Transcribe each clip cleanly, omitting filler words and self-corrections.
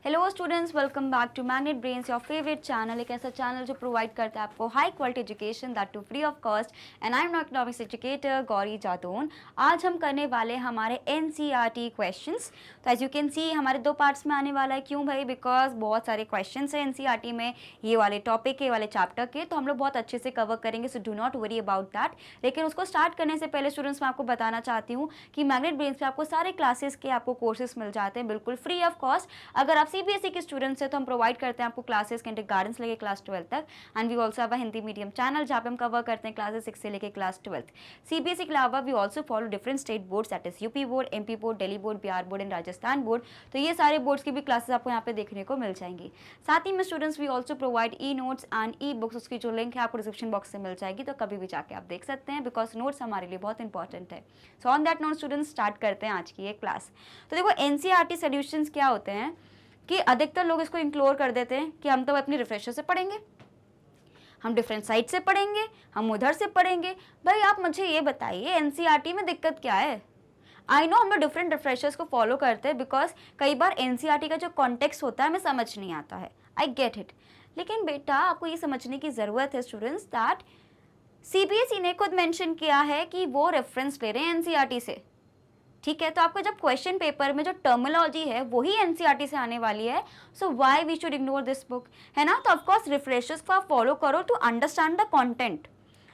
Hello students, welcome back to magnet brains, your favourite channel. एक ऐसा channel जो provide करता है आपको high quality education, that too free of cost. And I am not economics educator Gauri Jadaun. आज हम करने वाले हमारे एनसीईआरटी क्वेश्चंस। तो एज यू कैन सी हमारे दो पार्ट्स में आने वाला है। क्यों भाई? बिकॉज बहुत सारे क्वेश्चंस हैं एनसीईआरटी में, ये वाले टॉपिक के, वाले चैप्टर के, तो हम लोग बहुत अच्छे से कवर करेंगे। So do not worry about that. लेकिन उसको स्टार्ट करने से पहले स्टूडेंट्स मैं आपको बताना चाहती हूँ कि मैग्नेट ब्रेन्स पे आपको सारे क्लासेस के आपको कोर्सेज मिल जाते हैं बिल्कुल फ्री ऑफ कॉस्ट। अगर आप सीबीएसई के स्टूडेंट्स है तो हम प्रोवाइड करते हैं आपको क्लासेस किंडरगार्टन से लेकर क्लास 12 तक। And we also have a Hindi medium channel जहाँ पे हम कवर करते हैं क्लासेस 6 से लेकर क्लास 12। सीबीएसई के अलावा we also follow different state boards, that is UP board, MP board, Delhi board, Bihar board and Rajasthan board. तो ये सारे बोर्ड्स की भी क्लासेस आपको यहाँ पे देखने को मिल जाएंगी। साथ ही में students we also provide e notes and e books. उसकी जो लिंक है आपको डिस्क्रिप्शन बॉक्स से मिल जाएगी, तो कभी भी जाके आप देख सकते हैं, बिकॉज नोट्स हमारे लिए बहुत इंपॉर्टेंट है। So on that note students start करते हैं आज की ये क्लास। तो देखो एनसीईआरटी सॉल्यूशंस क्या होते हैं कि अधिकतर लोग इसको इंक्लूड कर देते हैं कि हम तो अपनी रिफ्रेशर से पढ़ेंगे, हम डिफरेंट साइट से पढ़ेंगे, हम उधर से पढ़ेंगे। भाई आप मुझे ये बताइए एनसीईआरटी में दिक्कत क्या है? आई नो हम लोग डिफरेंट रिफ्रेशर्स को फॉलो करते हैं, बिकॉज कई बार एनसीईआरटी का जो कॉन्टेक्स्ट होता है हमें समझ नहीं आता है। I get it. लेकिन बेटा आपको ये समझने की ज़रूरत है स्टूडेंट्स दैट सीबीएसई ने खुद मेंशन किया है कि वो रेफरेंस ले रहे हैं एनसीईआरटी से। ठीक है, तो आपको जब क्वेश्चन पेपर में जो टर्मिनोलॉजी है वही एनसीईआरटी से आने वाली है। So why we should ignore this book, है ना? तो ऑफकोर्स रिफ्रेशर्स को आप फॉलो करो टू अंडरस्टैंड द कंटेंट,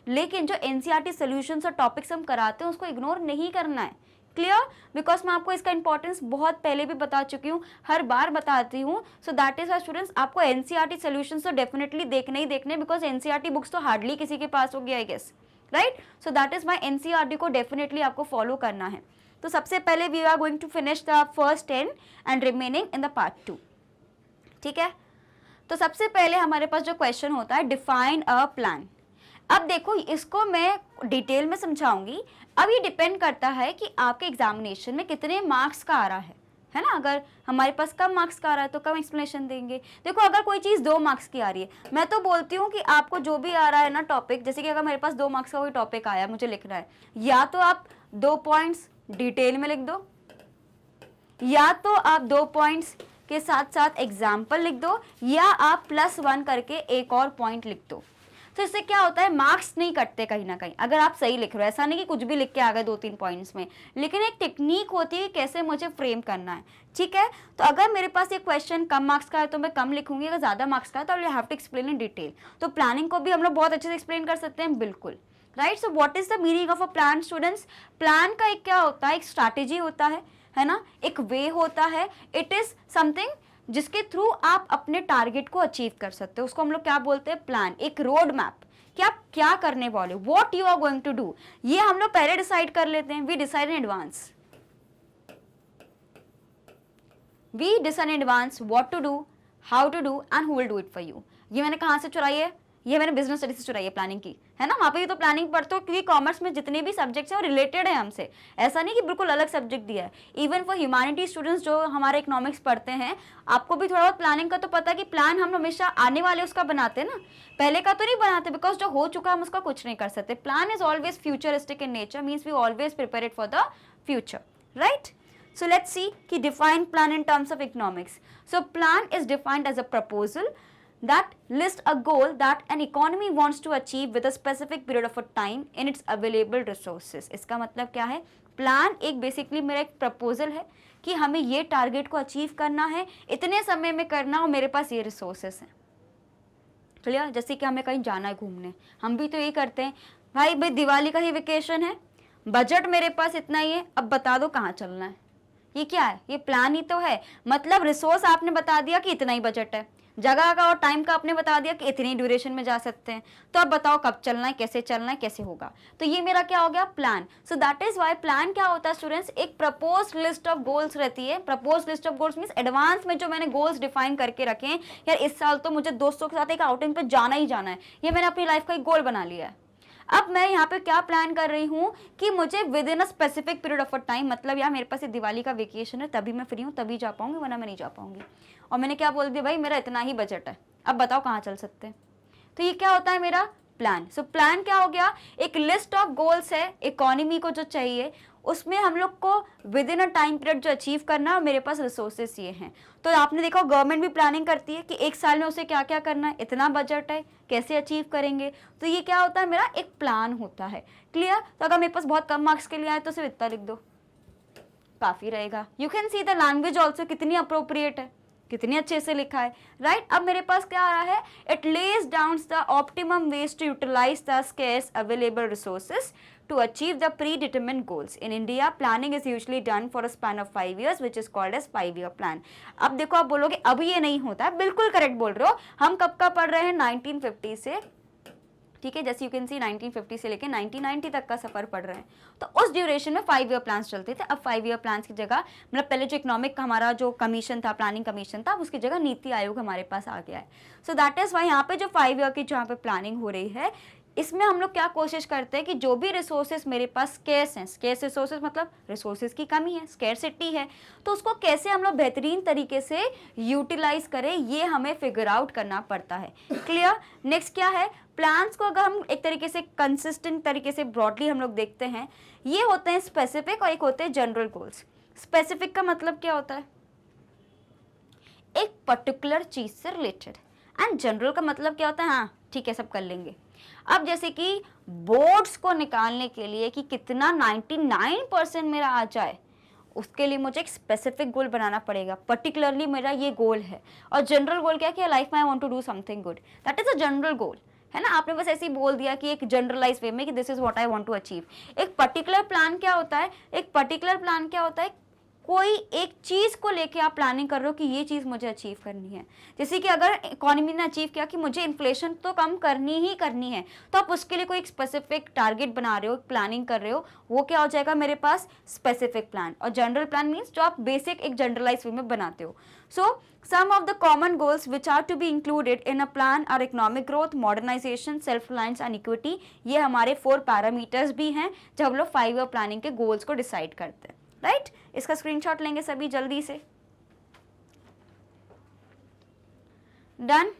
लेकिन जो एनसीईआरटी सॉल्यूशंस और टॉपिक्स हम कराते हैं उसको इग्नोर नहीं करना है। क्लियर? बिकॉज मैं आपको इसका इंपॉर्टेंस बहुत पहले भी बता चुकी हूँ, हर बार बताती हूँ। So that is why students आपको एनसीईआरटी सॉल्यूशंस तो डेफिनेटली देखने ही देखने, बिकॉज एनसीईआरटी बुक्स तो हार्डली किसी के पास होगी I guess, right? So that is why NCERT को डेफिनेटली आपको फॉलो करना है। तो सबसे पहले we are going to finish the first 10 and remaining in the part 2। ठीक है, तो सबसे पहले हमारे पास जो क्वेश्चन होता है डिफाइन अ प्लान। अब देखो इसको मैं डिटेल में समझाऊंगी। अब ये डिपेंड करता है कि आपके एग्जामिनेशन में कितने मार्क्स का आ रहा है ना? अगर हमारे पास कम मार्क्स का आ रहा है तो कम एक्सप्लेनेशन देंगे। देखो अगर कोई चीज़ 2 मार्क्स की आ रही है, मैं तो बोलती हूँ कि आपको जो भी आ रहा है ना टॉपिक, जैसे कि अगर मेरे पास 2 मार्क्स का कोई टॉपिक आया मुझे लिखना है, या तो आप 2 पॉइंट्स डिटेल में लिख दो, या तो आप 2 पॉइंट्स के साथ साथ एग्जाम्पल लिख दो, या आप +1 करके एक और पॉइंट लिख दो। तो इससे क्या होता है, मार्क्स नहीं कटते कहीं ना कहीं अगर आप सही लिख रहे हो। ऐसा नहीं कि कुछ भी लिख के आ गए 2-3 पॉइंट्स में, लेकिन एक टेक्निक होती है कैसे मुझे फ्रेम करना है। ठीक है, तो अगर मेरे पास ये क्वेश्चन कम मार्क्स का है तो मैं कम लिखूंगी, अगर ज़्यादा मार्क्स का है तो I have to explain in detail. तो प्लानिंग को भी हम लोग बहुत अच्छे से एक्सप्लेन कर सकते हैं, बिल्कुल right. So what is the meaning of a plan students? Plan का एक क्या होता है, एक स्ट्रैटेजी होता है ना, एक वे होता है। इट इज समथिंग जिसके थ्रू आप अपने टारगेट को अचीव कर सकते हो, उसको हम लोग क्या बोलते हैं, प्लान। एक रोड मैप कि आप क्या करने वाले हो, what you are going to do, ये हम लोग पहले डिसाइड कर लेते हैं। We decide in advance, we decide in advance what to do, how to do and who will do it for you. ये मैंने कहाँ से चुराई है? ये मैंने बिजनेस स्टडी से चुराई है प्लानिंग की, है ना? वहाँ पे भी तो प्लानिंग पढ़ते हो, क्योंकि कॉमर्स में जितने भी सब्जेक्ट्स हैं वो रिलेटेड है हमसे। ऐसा नहीं कि बिल्कुल अलग सब्जेक्ट दिया है। इवन फॉर ह्यूमैनिटी स्टूडेंट्स जो हमारे इकोनॉमिक्स पढ़ते हैं, आपको भी थोड़ा बहुत प्लानिंग का तो पता है कि प्लान हम हमेशा आने वाले उसका बनाते हैं ना, पहले का तो नहीं बनाते, बिकॉज जो हो चुका हम उसका कुछ नहीं कर सकते। Plan is always futuristic in nature, means we always prepare it for the future, right? So let's see कि define plan in terms of economics. So plan is defined as a proposal that lists a goal that an economy wants to achieve with a specific period of a time in its available resources. इसका मतलब क्या है? Plan एक basically मेरा एक proposal है कि हमें ये टारगेट को अचीव करना है, इतने समय में करना, और मेरे पास ये रिसोर्सेस हैं। क्लियर? जैसे कि हमें कहीं जाना है घूमने, हम भी तो यही करते हैं, भाई दिवाली का ही वेकेशन है, बजट मेरे पास इतना ही है, अब बता दो कहाँ चलना है। ये क्या है? ये प्लान ही तो है। मतलब रिसोर्स आपने बता दिया कि इतना ही बजट है, जगह का और टाइम का आपने बता दिया कि इतनी ड्यूरेशन में जा सकते हैं, तो अब बताओ कब चलना है, कैसे चलना है, कैसे होगा। तो ये मेरा क्या हो गया, plan. So that is why plan क्या होता है स्टूडेंट्स, एक प्रपोज लिस्ट ऑफ गोल्स रहती है। Propose list of goals means advance में जो मैंने गोल्स डिफाइन करके रखे हैं, यार इस साल तो मुझे दोस्तों के साथ एक आउटिंग पे जाना ही जाना है, ये मैंने अपनी लाइफ का एक गोल बना लिया है। अब मैं यहाँ पे क्या प्लान कर रही हूँ कि मुझे with in a specific period of a time, मतलब यार मेरे पास ये दिवाली का वेकेशन है, तभी मैं फ्री हूँ, तभी जा पाऊंगी, वरना मैं नहीं जा पाऊंगी। और मैंने क्या बोल दिया, भाई मेरा इतना ही बजट है, अब बताओ कहाँ चल सकते हैं। तो ये क्या होता है मेरा प्लान। सो प्लान क्या हो गया, एक लिस्ट ऑफ गोल्स है, इकोनॉमी को जो चाहिए उसमें हम लोग को with in a time period जो अचीव करना है, मेरे पास रिसोर्सेस ये हैं। तो आपने देखा गवर्नमेंट भी प्लानिंग करती है कि एक साल में उसे क्या क्या करना है, इतना बजट है, कैसे अचीव करेंगे। तो ये क्या होता है, मेरा एक प्लान होता है। क्लियर? तो अगर मेरे पास बहुत कम मार्क्स के लिए आए तो सिर्फ इतना लिख दो, काफी रहेगा। You can see the language also कितनी अप्रोप्रिएट है, कितनी अच्छे से लिखा है, राइट? अब मेरे पास क्या आ रहा है, it lays down the optimum ways to utilise the scarce available resources to achieve the predetermined goals. In India, planning is usually done for a span of 5 years, which is called as 5-year plan. अब देखो, आप बोलोगे अब ये नहीं होता है, बिल्कुल करेक्ट बोल रहे हो। हम कब का पढ़ रहे हैं, 1950 से, ठीक है, जैसे यू कैन सी 1950 से लेके 1990 तक का सफर पढ़ रहे हैं। तो उस ड्यूरेशन में 5-year प्लान्स चलते थे। अब 5-year प्लान्स की जगह, मतलब पहले जो इकोनॉमिक हमारा जो कमीशन था, प्लानिंग कमीशन था, उसकी जगह नीति आयोग हमारे पास आ गया है। सो दैट इज वाई यहाँ पे जो 5 year की जहाँ पे प्लानिंग हो रही है, इसमें हम लोग क्या कोशिश करते हैं कि जो भी रिसोर्सेज मेरे पास स्केर्स हैं, स्केर्स रिसोर्सेज मतलब रिसोर्सेज की कमी है, स्केर्सिटी है, तो उसको कैसे हम लोग बेहतरीन तरीके से यूटिलाइज करें, ये हमें फिगर आउट करना पड़ता है। क्लियर? नेक्स्ट क्या है, प्लान्स को अगर हम एक तरीके से कंसिस्टेंट तरीके से ब्रॉडली हम लोग देखते हैं, ये होते हैं स्पेसिफिक और एक होते हैं जनरल गोल्स। स्पेसिफिक का मतलब क्या होता है, एक पर्टिकुलर चीज से रिलेटेड, एंड जनरल का मतलब क्या होता है, हाँ ठीक है सब कर लेंगे। अब जैसे कि बोर्ड्स को निकालने के लिए कि कितना 99% मेरा आ जाए, उसके लिए मुझे एक स्पेसिफिक गोल बनाना पड़ेगा, पर्टिकुलरली मेरा ये गोल है। और जनरल गोल क्या है, लाइफ में I want to do something good, that is a general goal, है ना। आपने बस ऐसे ही बोल दिया कि एक जनरलाइज वे में कि this is what I want to achieve. एक पर्टिकुलर प्लान क्या होता है, एक पर्टिकुलर प्लान क्या होता है, कोई एक चीज को लेके आप प्लानिंग कर रहे हो कि ये चीज मुझे अचीव करनी है। जैसे कि अगर इकोनॉमी ने अचीव किया कि मुझे इन्फ्लेशन तो कम करनी ही करनी है, तो आप उसके लिए कोई एक स्पेसिफिक टारगेट बना रहे हो, प्लानिंग कर रहे हो, वो क्या हो जाएगा मेरे पास, स्पेसिफिक प्लान। और जनरल प्लान मीन्स जो आप बेसिक एक जनरलाइज वे में बनाते हो। सो some of the common goals which are to be included in a plan are economic growth, modernization, self reliance and equity। ये हमारे 4 पैरामीटर्स भी हैं जब हम लोग 5-year प्लानिंग के गोल्स को डिसाइड करते हैं, राइट? इसका स्क्रीनशॉट लेंगे सभी जल्दी से। Done.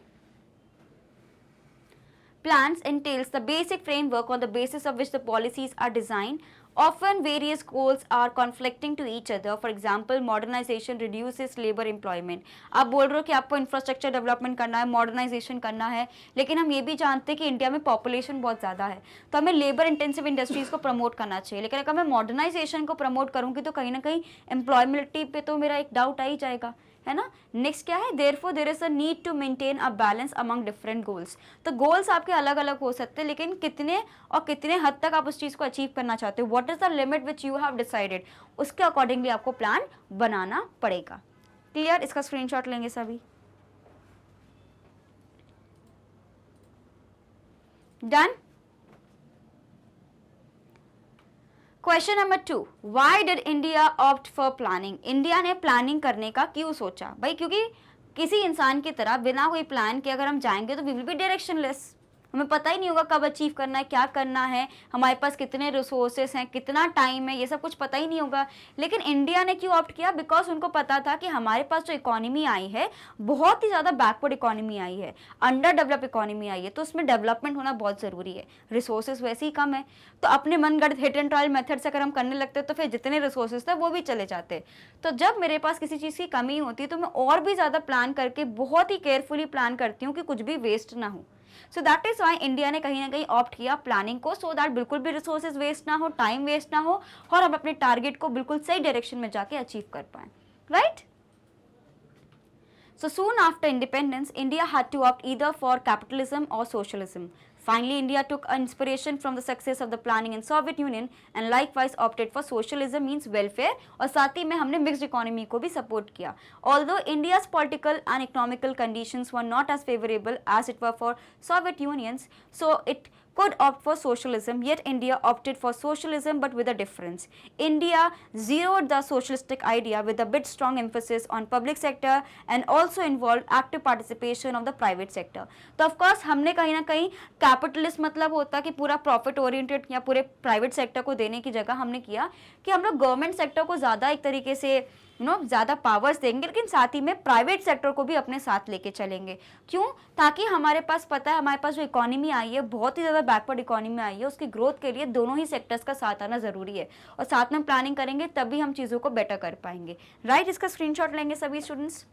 Plans entails the basic framework on the basis of which the policies are designed. Often various goals are conflicting to each other. For example, modernization reduces labor employment. आप बोल रहे हो कि आपको इंफ्रास्ट्रक्चर डेवलपमेंट करना है, modernisation करना है, लेकिन हम ये भी जानते हैं कि इंडिया में पॉपुलेशन बहुत ज़्यादा है, तो हमें लेबर इंटेंसिव इंडस्ट्रीज़ को प्रमोट करना चाहिए। लेकिन अगर मैं मॉडर्नाइजेशन को प्रमोट करूँगी तो कहीं ना कहीं एम्प्लॉयबिलिटी पे तो मेरा एक डाउट आ ही जाएगा, है ना। नेक्स्ट क्या है, therefore there is a need to maintain a balance among different goals. तो गोल्स आपके अलग अलग हो सकते हैं, लेकिन कितने और कितने हद तक आप उस चीज़ को अचीव करना चाहते हो, what is the limit which you have decided, उसके अकॉर्डिंगली आपको प्लान बनाना पड़ेगा। क्लियर? इसका स्क्रीनशॉट लेंगे सभी। Done. Question number 2, why did India opt for planning. India ने प्लानिंग करने का क्यों सोचा भाई? क्योंकि किसी इंसान की तरह बिना कोई प्लान के अगर हम जाएंगे तो वी विल बी डायरेक्शनलेस, हमें पता ही नहीं होगा कब अचीव करना है, क्या करना है, हमारे पास कितने रिसोर्सेस हैं, कितना टाइम है, ये सब कुछ पता ही नहीं होगा। लेकिन इंडिया ने क्यों ऑप्ट किया? बिकॉज उनको पता था कि हमारे पास जो इकोनॉमी आई है बहुत ही ज़्यादा बैकवर्ड इकोनॉमी आई है, अंडर डेवलप इकोनॉमी आई है, तो उसमें डेवलपमेंट होना बहुत ज़रूरी है। रिसोर्सेज वैसे ही कम है, तो अपने मनगढ़ंत हिट एंड ट्रायल मेथड से अगर हम करने लगते तो फिर जितने रिसोर्सेज थे वो भी चले जाते। तो जब मेरे पास किसी चीज़ की कमी होती है तो मैं और भी ज़्यादा प्लान करके बहुत ही केयरफुली प्लान करती हूँ कि कुछ भी वेस्ट ना हो। सो दैट इज वाई इंडिया ने कहीं ना कहीं ऑप्ट किया प्लानिंग को, सो दैट बिल्कुल भी रिसोर्सेज वेस्ट ना हो, टाइम वेस्ट ना हो, और हम अपने टारगेट को बिल्कुल सही डायरेक्शन में जाके अचीव कर पाए, right? So soon after independence, India had to opt either for capitalism or socialism. Finally, India took inspiration from the success of the planning in Soviet Union and likewise opted for socialism, means welfare, और साथ ही में हमने mixed economy को भी support किया. Although India's political and economical conditions were not as favorable as it were for Soviet Unions, so it could opt for socialism, yet India opted for socialism but with a difference. India zeroed the socialistic idea with a bit strong emphasis on public sector and also involved active participation of the private sector. तो of course हमने कहीं ना कहीं capitalist मतलब होता कि पूरा profit oriented या पूरे प्राइवेट सेक्टर को देने की जगह हमने किया कि हम लोग गवर्नमेंट सेक्टर को ज़्यादा एक तरीके से ज़्यादा पावर्स देंगे, लेकिन साथ ही में प्राइवेट सेक्टर को भी अपने साथ लेके चलेंगे। क्यों? ताकि हमारे पास पता है, हमारे पास जो इकोनॉमी आई है बहुत ही ज़्यादा बैकवर्ड इकोनॉमी आई है, उसकी ग्रोथ के लिए दोनों ही सेक्टर्स का साथ आना ज़रूरी है, और साथ में प्लानिंग करेंगे तभी हम चीज़ों को बेटर कर पाएंगे। राइट, इसका स्क्रीनशॉट लेंगे सभी स्टूडेंट्स।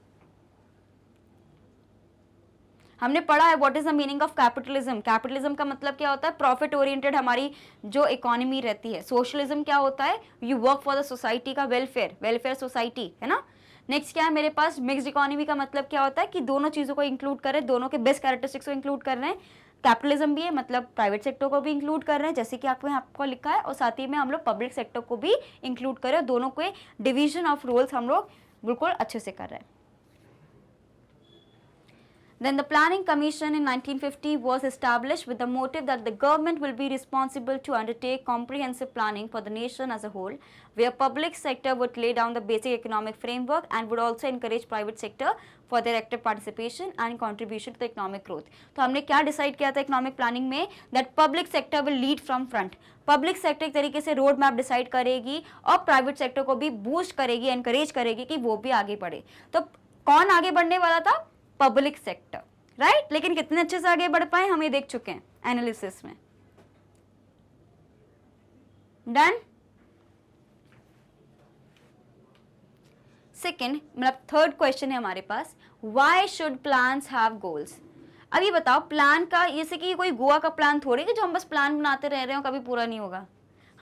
हमने पढ़ा है what is the meaning of capitalism. Capitalism का मतलब क्या होता है? प्रॉफिट ओरिएंटेड हमारी जो इकोनॉमी रहती है। सोशलिज्म क्या होता है? You work for the society का वेलफेयर, वेलफेयर सोसाइटी, है ना। नेक्स्ट क्या है मेरे पास? मिक्स्ड इकोनॉमी का मतलब क्या होता है कि दोनों चीज़ों को इंक्लूड कर रहे हैं, दोनों के बेस्ट कैरेक्टरिस्टिक्स को इंक्लूड कर रहे हैं। कैपिटलिज्म भी है, मतलब प्राइवेट सेक्टर को भी इंक्लूड कर रहे हैं, जैसे कि आपको लिखा है, और साथ ही में हम लोग पब्लिक सेक्टर को भी इंक्लूड कर रहे हैं। दोनों के डिवीजन ऑफ रोल्स हम लोग बिल्कुल अच्छे से कर रहे हैं। Then the Planning Commission in 1950 was established with the motive that the government will be responsible to undertake comprehensive planning for the nation as a whole, where public sector would lay down the basic economic framework and would also encourage private sector for their active participation and contribution to the economic growth. तो हमने क्या decide किया था economic planning में? That public sector will lead from front. Public sector एक तरीके से road map decide करेगी और प्राइवेट सेक्टर को भी बूस्ट करेगी, एनकरेज करेगी कि वो भी आगे बढ़े। तो कौन आगे बढ़ने वाला था? Public sector, right. लेकिन कितने अच्छे से आगे बढ़ पाए हम ये देख चुके हैं एनालिसिस में। डन। सेकेंड, मतलब थर्ड क्वेश्चन है हमारे पास, why should plans have goals. अब ये बताओ, प्लान का जैसे कि कोई गोवा का प्लान थोड़ी कि जो हम बस प्लान बनाते रह रहे हो कभी पूरा नहीं होगा।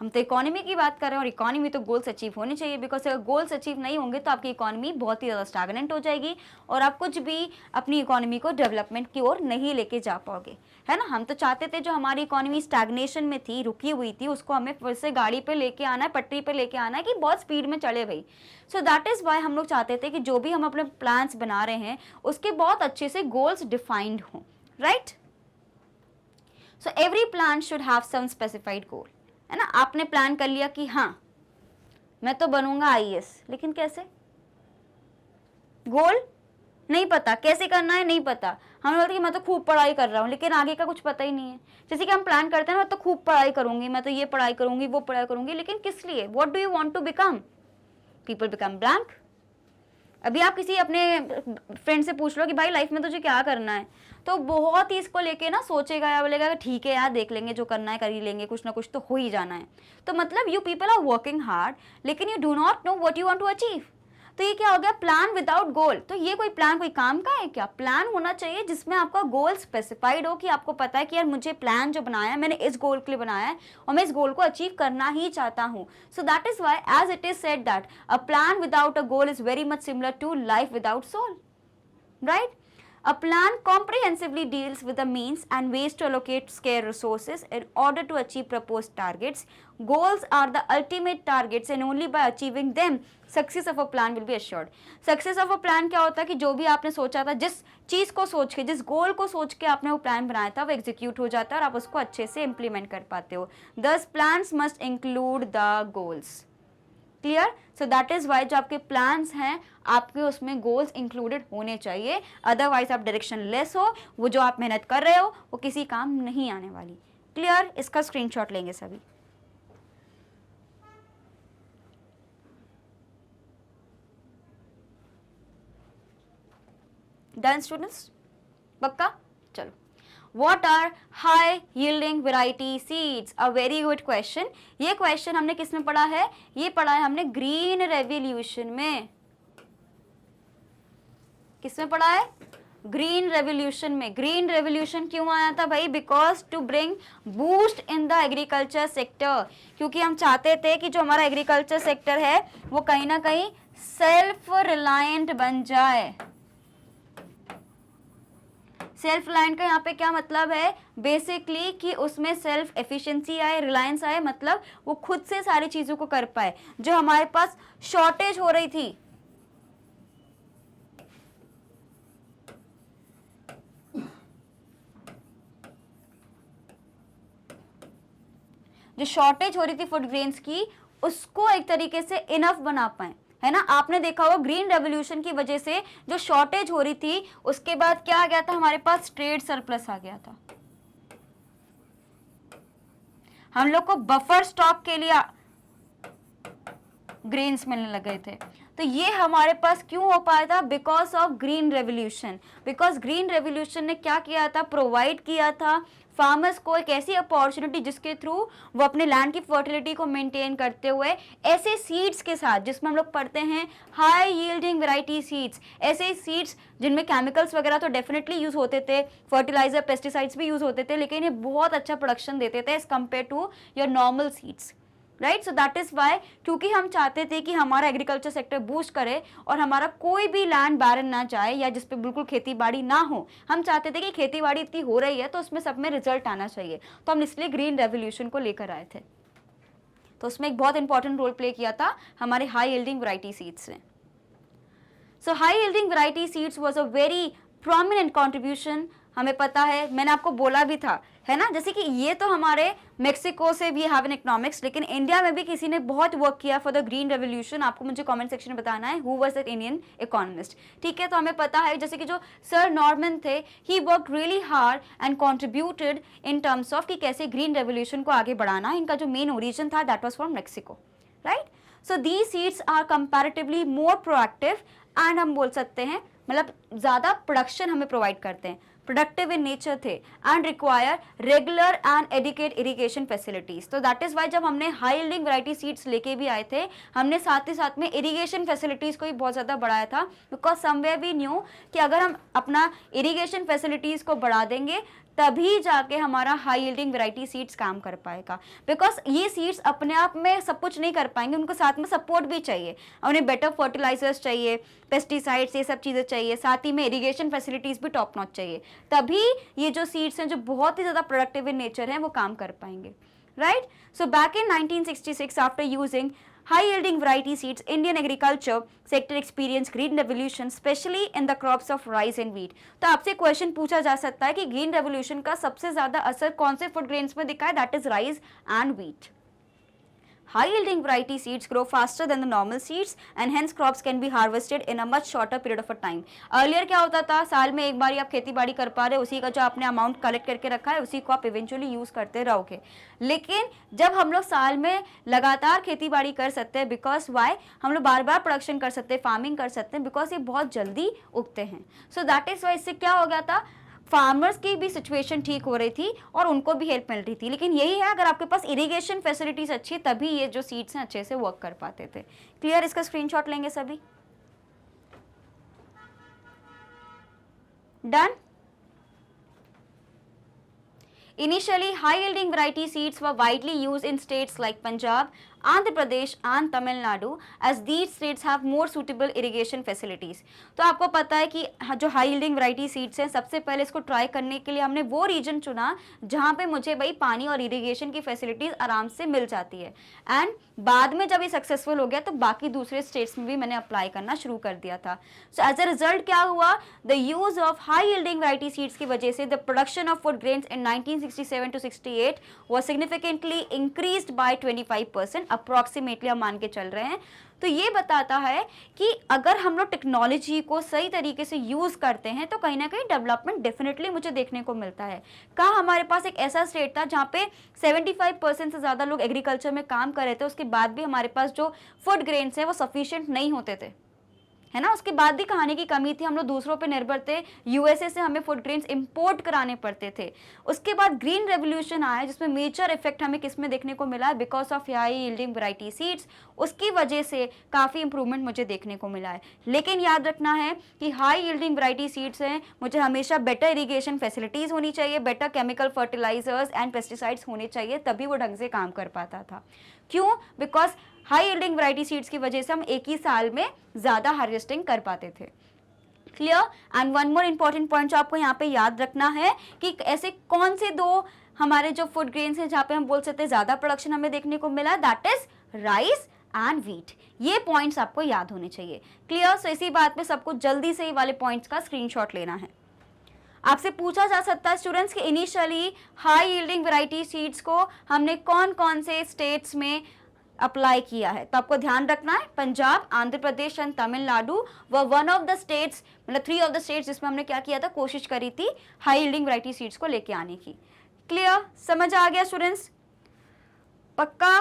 हम तो इकोनॉमी की बात कर रहे हैं, और इकोनॉमी तो गोल्स अचीव होने चाहिए, बिकॉज अगर गोल्स अचीव नहीं होंगे तो आपकी इकोनॉमी बहुत ही ज़्यादा स्टैग्नेंट हो जाएगी और आप कुछ भी अपनी इकोनॉमी को डेवलपमेंट की ओर नहीं लेके जा पाओगे, है ना। हम तो चाहते थे जो हमारी इकोनॉमी स्टैग्नेशन में थी, रुकी हुई थी, उसको हमें फिर से गाड़ी पे लेके आना है, पटरी पे लेके आना है कि बहुत स्पीड में चले भाई। सो दैट इज़ वाई हम लोग चाहते थे कि जो भी हम अपने प्लान्स बना रहे हैं उसके बहुत अच्छे से गोल्स डिफाइंड हों, right. So every plan should have some specified goal, है ना। आपने प्लान कर लिया कि हाँ मैं तो बनूंगा आईएएस, लेकिन कैसे? गोल नहीं पता, कैसे करना है नहीं पता। हमें बोलते कि मैं तो खूब पढ़ाई कर रहा हूँ, लेकिन आगे का कुछ पता ही नहीं है। जैसे कि हम प्लान करते हैं ना, मैं तो खूब पढ़ाई करूंगी, मैं तो ये पढ़ाई करूंगी, वो पढ़ाई करूंगी, लेकिन किस लिए? What do you want to become? People become blank. अभी आप किसी अपने फ्रेंड से पूछ लो कि भाई लाइफ में तुझे क्या करना है, तो बहुत ही इसको लेके ना सोचेगा या बोलेगा ठीक है यार देख लेंगे, जो करना है कर ही लेंगे, कुछ ना कुछ तो हो ही जाना है। तो मतलब you people are working hard, लेकिन you do not know what you want to achieve. तो ये क्या हो गया? Plan without goal. तो ये कोई प्लान कोई काम का है क्या? प्लान होना चाहिए जिसमें आपका गोल स्पेसिफाइड हो, कि आपको पता है कि यार मुझे प्लान जो बनाया है मैंने इस गोल के लिए बनाया है और मैं इस गोल को अचीव करना ही चाहता हूँ। So that is why as it is said that a plan without a goal is very much similar to life without soul, right? A plan comprehensively deals with the means and ways to allocate scarce resources in order to achieve proposed targets. Goals are the ultimate targets and only by achieving them success of a plan will be assured. Success of a plan क्या होता है कि जो भी आपने सोचा था, जिस चीज़ को सोच के, जिस गोल को सोच के आपने वो प्लान बनाया था, वो एग्जीक्यूट हो जाता है और आप उसको अच्छे से इम्प्लीमेंट कर पाते हो। Thus plans must include the goals. Clear? So that is why जो आपके प्लान्स हैं आपके उसमें गोल्स इंक्लूडेड होने चाहिए, अदरवाइज आप डायरेक्शन लेस हो, वो जो आप मेहनत कर रहे हो वो किसी काम नहीं आने वाली। क्लियर? इसका स्क्रीनशॉट लेंगे सभी। Done students? पक्का? चलो। What are high yielding variety seeds? A very good question. ये क्वेश्चन हमने किस में पढ़ा है? ये पढ़ा है हमने ग्रीन रेवोल्यूशन में। किस में पढ़ा है? ग्रीन रेवोल्यूशन में। ग्रीन रेवोल्यूशन क्यों आया था भाई? Because to bring boost in the agriculture sector, क्योंकि हम चाहते थे कि जो हमारा एग्रीकल्चर सेक्टर है वो कहीं ना कहीं सेल्फ रिलायंट बन जाए। सेल्फ रिलायंट का यहाँ पे क्या मतलब है? बेसिकली कि उसमें सेल्फ एफिशिएंसी आए, रिलायंस आए, मतलब वो खुद से सारी चीजों को कर पाए। जो हमारे पास शॉर्टेज हो रही थी, जो शॉर्टेज हो रही थी फूड ग्रेन्स की, उसको एक तरीके से इनफ बना पाए, है ना। आपने देखा होगा ग्रीन रेवोल्यूशन की वजह से जो शॉर्टेज हो रही थी उसके बाद क्या आ गया था हमारे पास? ट्रेड सरप्लस आ गया था। हम लोग को बफर स्टॉक के लिए ग्रेन्स मिलने लग गए थे। तो ये हमारे पास क्यों हो पाया था? Because of green revolution. Because green revolution ने क्या किया था? प्रोवाइड किया था फार्मर्स को एक ऐसी अपॉर्चुनिटी जिसके थ्रू वो अपने लैंड की फर्टिलिटी को मेंटेन करते हुए ऐसे सीड्स के साथ, जिसमें हम लोग पढ़ते हैं हाई यील्डिंग वैरायटी सीड्स, ऐसे सीड्स जिनमें केमिकल्स वगैरह तो डेफिनेटली यूज होते थे, फर्टिलाइजर पेस्टिसाइड्स भी यूज होते थे, लेकिन ये बहुत अच्छा प्रोडक्शन देते थे as compare to your normal seeds, right. So that is why, क्योंकि हम चाहते थे कि हमारा एग्रीकल्चर सेक्टर बूस्ट करे और हमारा कोई भी लैंड बैरन ना जाए या जिसपे बिल्कुल खेती बाड़ी ना हो। हम चाहते थे कि खेती बाड़ी इतनी हो रही है तो उसमें सब में रिजल्ट आना चाहिए, तो हम इसलिए ग्रीन रेवोल्यूशन को लेकर आए थे। तो उसमें एक बहुत इंपॉर्टेंट रोल प्ले किया था हमारे हाई यील्डिंग वैरायटी सीड्स ने। So high yielding variety seeds was a very prominent contribution. हमें पता है, मैंने आपको बोला भी था, है ना, जैसे कि ये तो हमारे मेक्सिको से भी हैव एन इकोनॉमिक्स, लेकिन इंडिया में भी किसी ने बहुत वर्क किया फॉर द ग्रीन रेवोल्यूशन। आपको मुझे कमेंट सेक्शन में बताना है who was that Indian economist, ठीक है। तो हमें पता है जैसे कि जो सर नॉर्मन थे, he work really hard and contributed in terms of कि कैसे ग्रीन रेवोल्यूशन को आगे बढ़ाना। इनका जो मेन ओरिजिन था that was from Mexico, right. So these seeds are comparatively more proactive and हम बोल सकते हैं मतलब ज़्यादा प्रोडक्शन हमें प्रोवाइड करते हैं, प्रोडक्टिव इन नेचर थे and require regular and adequate irrigation facilities. तो दैट इज वाई जब हमने हाई यील्डिंग वैरायटी सीड्स लेके भी आए थे, हमने साथ ही साथ में इरिगेशन फैसिलिटीज को भी बहुत ज़्यादा बढ़ाया था, बिकॉज समवेयर वी न्यू कि अगर हम अपना इरिगेशन फैसिलिटीज को बढ़ा देंगे तभी जाके हमारा हाई यील्डिंग वैरायटी सीड्स काम कर पाएगा। बिकॉज ये सीड्स अपने आप में सब कुछ नहीं कर पाएंगे, उनको साथ में सपोर्ट भी चाहिए, उन्हें बेटर फर्टिलाइजर्स चाहिए, पेस्टिसाइड्स, ये सब चीज़ें चाहिए, साथ ही में इरिगेशन फैसिलिटीज़ भी टॉप नॉच चाहिए, तभी ये जो सीड्स हैं जो बहुत ही ज़्यादा प्रोडक्टिव इन नेचर हैं वो काम कर पाएंगे, right. So back in 1966 after using high yielding variety seeds, Indian agriculture sector experienced green revolution, especially in the crops of rice and wheat. तो आपसे क्वेश्चन पूछा जा सकता है कि ग्रीन रेवोल्यूशन का सबसे ज्यादा असर कौन से फूड ग्रेन्स में दिखा है? That is rice and wheat. High yielding variety seeds grow faster than the normal seeds and hence crops can be harvested in a much shorter period of a time. Earlier क्या होता था, साल में एक बार आप खेती बाड़ी कर पा रहे हो, उसी का जो आपने अमाउंट कलेक्ट करके रखा है उसी को आप इवेंचुअली यूज करते रहोगे। लेकिन जब हम लोग साल में लगातार खेती बाड़ी कर सकते हैं, बिकॉज वाई, हम लोग बार बार प्रोडक्शन कर सकते हैं, फार्मिंग कर सकते हैं, बिकॉज ये बहुत जल्दी उगते हैं। सो दैट इज वाई इससे क्या हो गया था, फार्मर्स की भी सिचुएशन ठीक हो रही थी और उनको भी हेल्प मिल रही थी। लेकिन यही है, अगर आपके पास इरिगेशन फैसिलिटीज अच्छी तभी ये जो सीड्स हैं अच्छे से वर्क कर पाते थे। क्लियर? इसका स्क्रीनशॉट लेंगे सभी। Done. Initially, high-yielding variety seeds were widely used in states like Punjab, Andhra Pradesh and Tamil Nadu, as these states have more suitable irrigation facilities. तो आपको पता है कि जो हाई यील्डिंग वैरायटी सीड्स हैं, सबसे पहले इसको ट्राई करने के लिए हमने वो रीजन चुना जहाँ पे मुझे भाई पानी और इरिगेशन की फैसिलिटीज आराम से मिल जाती है। एंड बाद में जब ये सक्सेसफुल हो गया तो बाकी दूसरे स्टेट्स में भी मैंने अप्लाई करना शुरू कर दिया था। सो एज अ रिजल्ट क्या हुआ, the use of high yielding variety seeds की वजह से the production of food grains in 1967 to 68 was significantly increased by 25%, approximately हम मान के चल रहे हैं। तो ये बताता है कि अगर हम लोग टेक्नोलॉजी को सही तरीके से यूज करते हैं तो कहीं ना कहीं डेवलपमेंट डेफिनेटली मुझे देखने को मिलता है। कहाँ हमारे पास एक ऐसा स्टेट था जहाँ पे 75% से ज़्यादा लोग एग्रीकल्चर में काम कर रहे थे, उसके बाद भी हमारे पास जो फूड ग्रेन्स हैं वो सफिशिएंट नहीं होते थे, है ना। उसके बाद भी खाने की कमी थी, हम लोग दूसरों पे निर्भर थे, यूएसए से हमें फूड ग्रेन्स इंपोर्ट कराने पड़ते थे। उसके बाद ग्रीन रेवोल्यूशन आया जिसमें मेजर इफेक्ट हमें किसमें देखने को मिला, because of high yielding variety seeds, उसकी वजह से काफ़ी इंप्रूवमेंट मुझे देखने को मिला है। लेकिन याद रखना है कि हाई यील्डिंग वैरायटी सीड्स हैं, मुझे हमेशा बेटर इरीगेशन फैसिलिटीज़ होनी चाहिए, better chemical fertilisers and pesticides होने चाहिए, तभी वो ढंग से काम कर पाता था। क्यों? Because high yielding variety seeds की वजह से हम एक ही साल में ज़्यादा हार्वेस्टिंग कर पाते थे। Clear? And one more important point जो आपको यहाँ पे याद रखना है कि ऐसे कौन से दो हमारे जो फूड ग्रेन्स हैं जहाँ पे हम बोल सकते हैं ज़्यादा प्रोडक्शन हमें देखने को मिला, that is rice and wheat. ये पॉइंट्स आपको याद होने चाहिए। क्लियर? सो इसी बात पे सबको जल्दी से ये वाले पॉइंट्स का स्क्रीनशॉट लेना है। आपसे पूछा जा सकता है स्टूडेंट्स कि initially high yielding variety seeds को हमने कौन कौन से स्टेट्स में अप्लाई किया है। तो आपको ध्यान रखना है पंजाब, आंध्र प्रदेश एंड तमिलनाडु व वन ऑफ द स्टेट्स, मतलब 3 ऑफ द स्टेट्स जिसमें हमने क्या किया था, कोशिश करी थी हाई यील्डिंग वैरायटी सीड्स को लेके आने की। क्लियर? समझ आ गया स्टूडेंट्स? पक्का?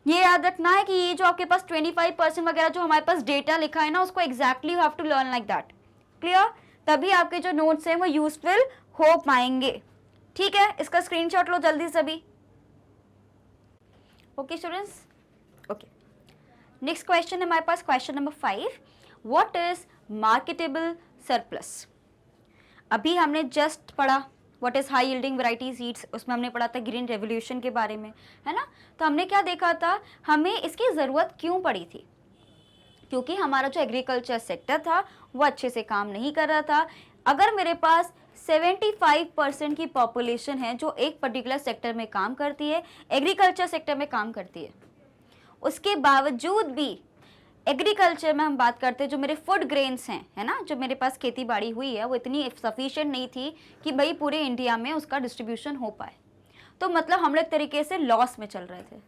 ये याद रखना है कि ये जो आपके पास 25% वगैरह जो हमारे पास डेटा लिखा है ना, उसको exactly you have to learn like that. Clear? तभी आपके जो नोट्स हैं वो यूजफुल हो पाएंगे। ठीक है, इसका स्क्रीनशॉट लो जल्दी सभी। Okay students, okay. Next question है हमारे पास, question number 5, what is marketable surplus. अभी हमने जस्ट पढ़ा what is high yielding variety seeds, उसमें हमने पढ़ा था ग्रीन रेवोल्यूशन के बारे में, है ना। तो हमने क्या देखा था, हमें इसकी ज़रूरत क्यों पड़ी थी, क्योंकि हमारा जो एग्रीकल्चर सेक्टर था वो अच्छे से काम नहीं कर रहा था। अगर मेरे पास 75% की पॉपुलेशन है जो एक पर्टिकुलर सेक्टर में काम करती है, एग्रीकल्चर सेक्टर में काम करती है, उसके बावजूद भी एग्रीकल्चर में हम बात करते हैं जो मेरे फूड ग्रेन्स हैं, है ना, जो मेरे पास खेती बाड़ी हुई है वो इतनी सफिशिएंट नहीं थी कि भाई पूरे इंडिया में उसका डिस्ट्रीब्यूशन हो पाए। तो मतलब हम लोग एक तरीके से लॉस में चल रहे थे,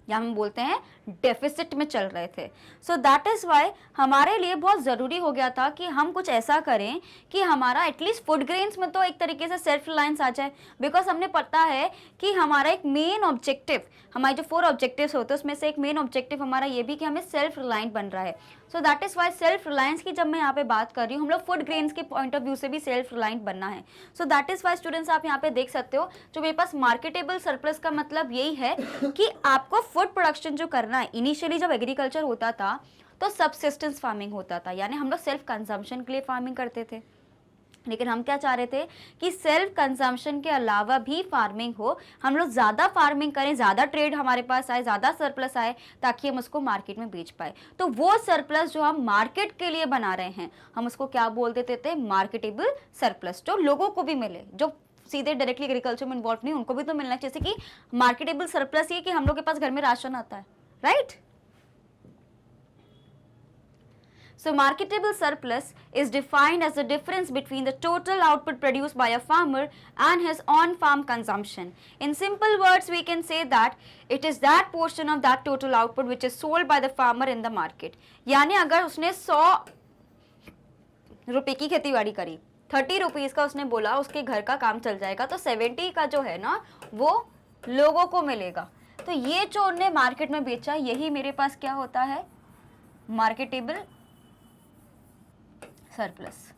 या हम बोलते हैं डेफिसिट में चल रहे थे। सो दैट इज़ वाई हमारे लिए बहुत ज़रूरी हो गया था कि हम कुछ ऐसा करें कि हमारा एटलीस्ट फूड ग्रेन्स में तो एक तरीके से सेल्फ रिलायंस आ जाए। बिकॉज हमने पता है कि हमारा एक मेन ऑब्जेक्टिव, हमारे जो 4 ऑब्जेक्टिव्स होते हैं उसमें से एक मेन ऑब्जेक्टिव हमारा ये भी कि हमें सेल्फ रिलायंट बन रहा है। So that is Y self reliance की जब मैं यहाँ पे बात कर रही हूँ, हम लोग फूड ग्रेन्स के पॉइंट ऑफ व्यू से भी सेल्फ रिलायंट बनना है। So that is Y students आप यहाँ पे देख सकते हो, जो मेरे पास मार्केटेबल सरप्लस का मतलब यही है कि आपको फूड प्रोडक्शन जो करना है। इनिशियली जब एग्रीकल्चर होता था तो सबसिस्टेंस फार्मिंग होता था, यानी हम लोग सेल्फ कंजम्पशन के लिए फार्मिंग करते थे। लेकिन हम क्या चाह रहे थे कि सेल्फ कंजम्पशन के अलावा भी फार्मिंग हो, हम लोग ज़्यादा फार्मिंग करें, ज़्यादा ट्रेड हमारे पास आए, ज़्यादा सरप्लस आए, ताकि हम उसको मार्केट में बेच पाए। तो वो सरप्लस जो हम मार्केट के लिए बना रहे हैं, हम उसको क्या बोल देते थे, मार्केटेबल सरप्लस, जो लोगों को भी मिले, जो सीधे डायरेक्टली एग्रीकल्चर में इन्वॉल्व नहीं, उनको भी तो मिलना है। जैसे कि मार्केटेबल सरप्लस ये कि हम लोग के पास घर में राशन आता है, right. So marketable surplus is defined as the difference between the total output produced by a farmer and his on-farm consumption. In simple words, we can say that it is that portion of that total output which is sold by the farmer in the market. यानी अगर उसने 100 रुपए की खेती बाड़ी करी, 30 rupees का उसने बोला उसके घर का काम चल जाएगा, तो 70 का जो है ना वो लोगों को मिलेगा। तो ये जो उन्होंने मार्केट में बेचा, यही मेरे पास क्या होता है, मार्केटेबल सरप्लस।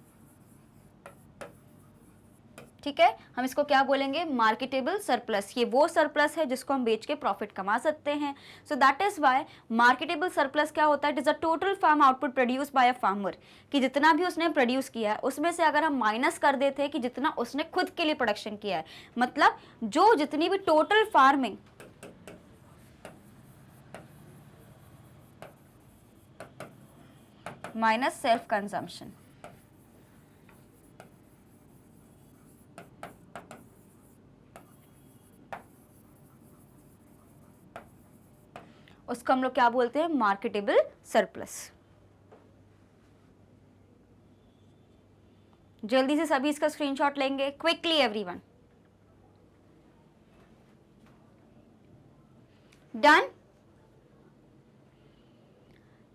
ठीक है, हम इसको क्या बोलेंगे, मार्केटेबल सरप्लस। ये वो सरप्लस है जिसको हम बेच के प्रॉफिट कमा सकते हैं। So that is why marketable surplus क्या होता है, it is a total farm output produce by a farmer, कि जितना भी उसने प्रोड्यूस किया है उसमें से अगर हम माइनस कर देते हैं कि जितना उसने खुद के लिए प्रोडक्शन किया है, मतलब जो जितनी भी total farming minus self consumption, उसको हम लोग क्या बोलते हैं, मार्केटेबल सरप्लस। जल्दी से सभी इसका स्क्रीनशॉट लेंगे, quickly everyone. Done.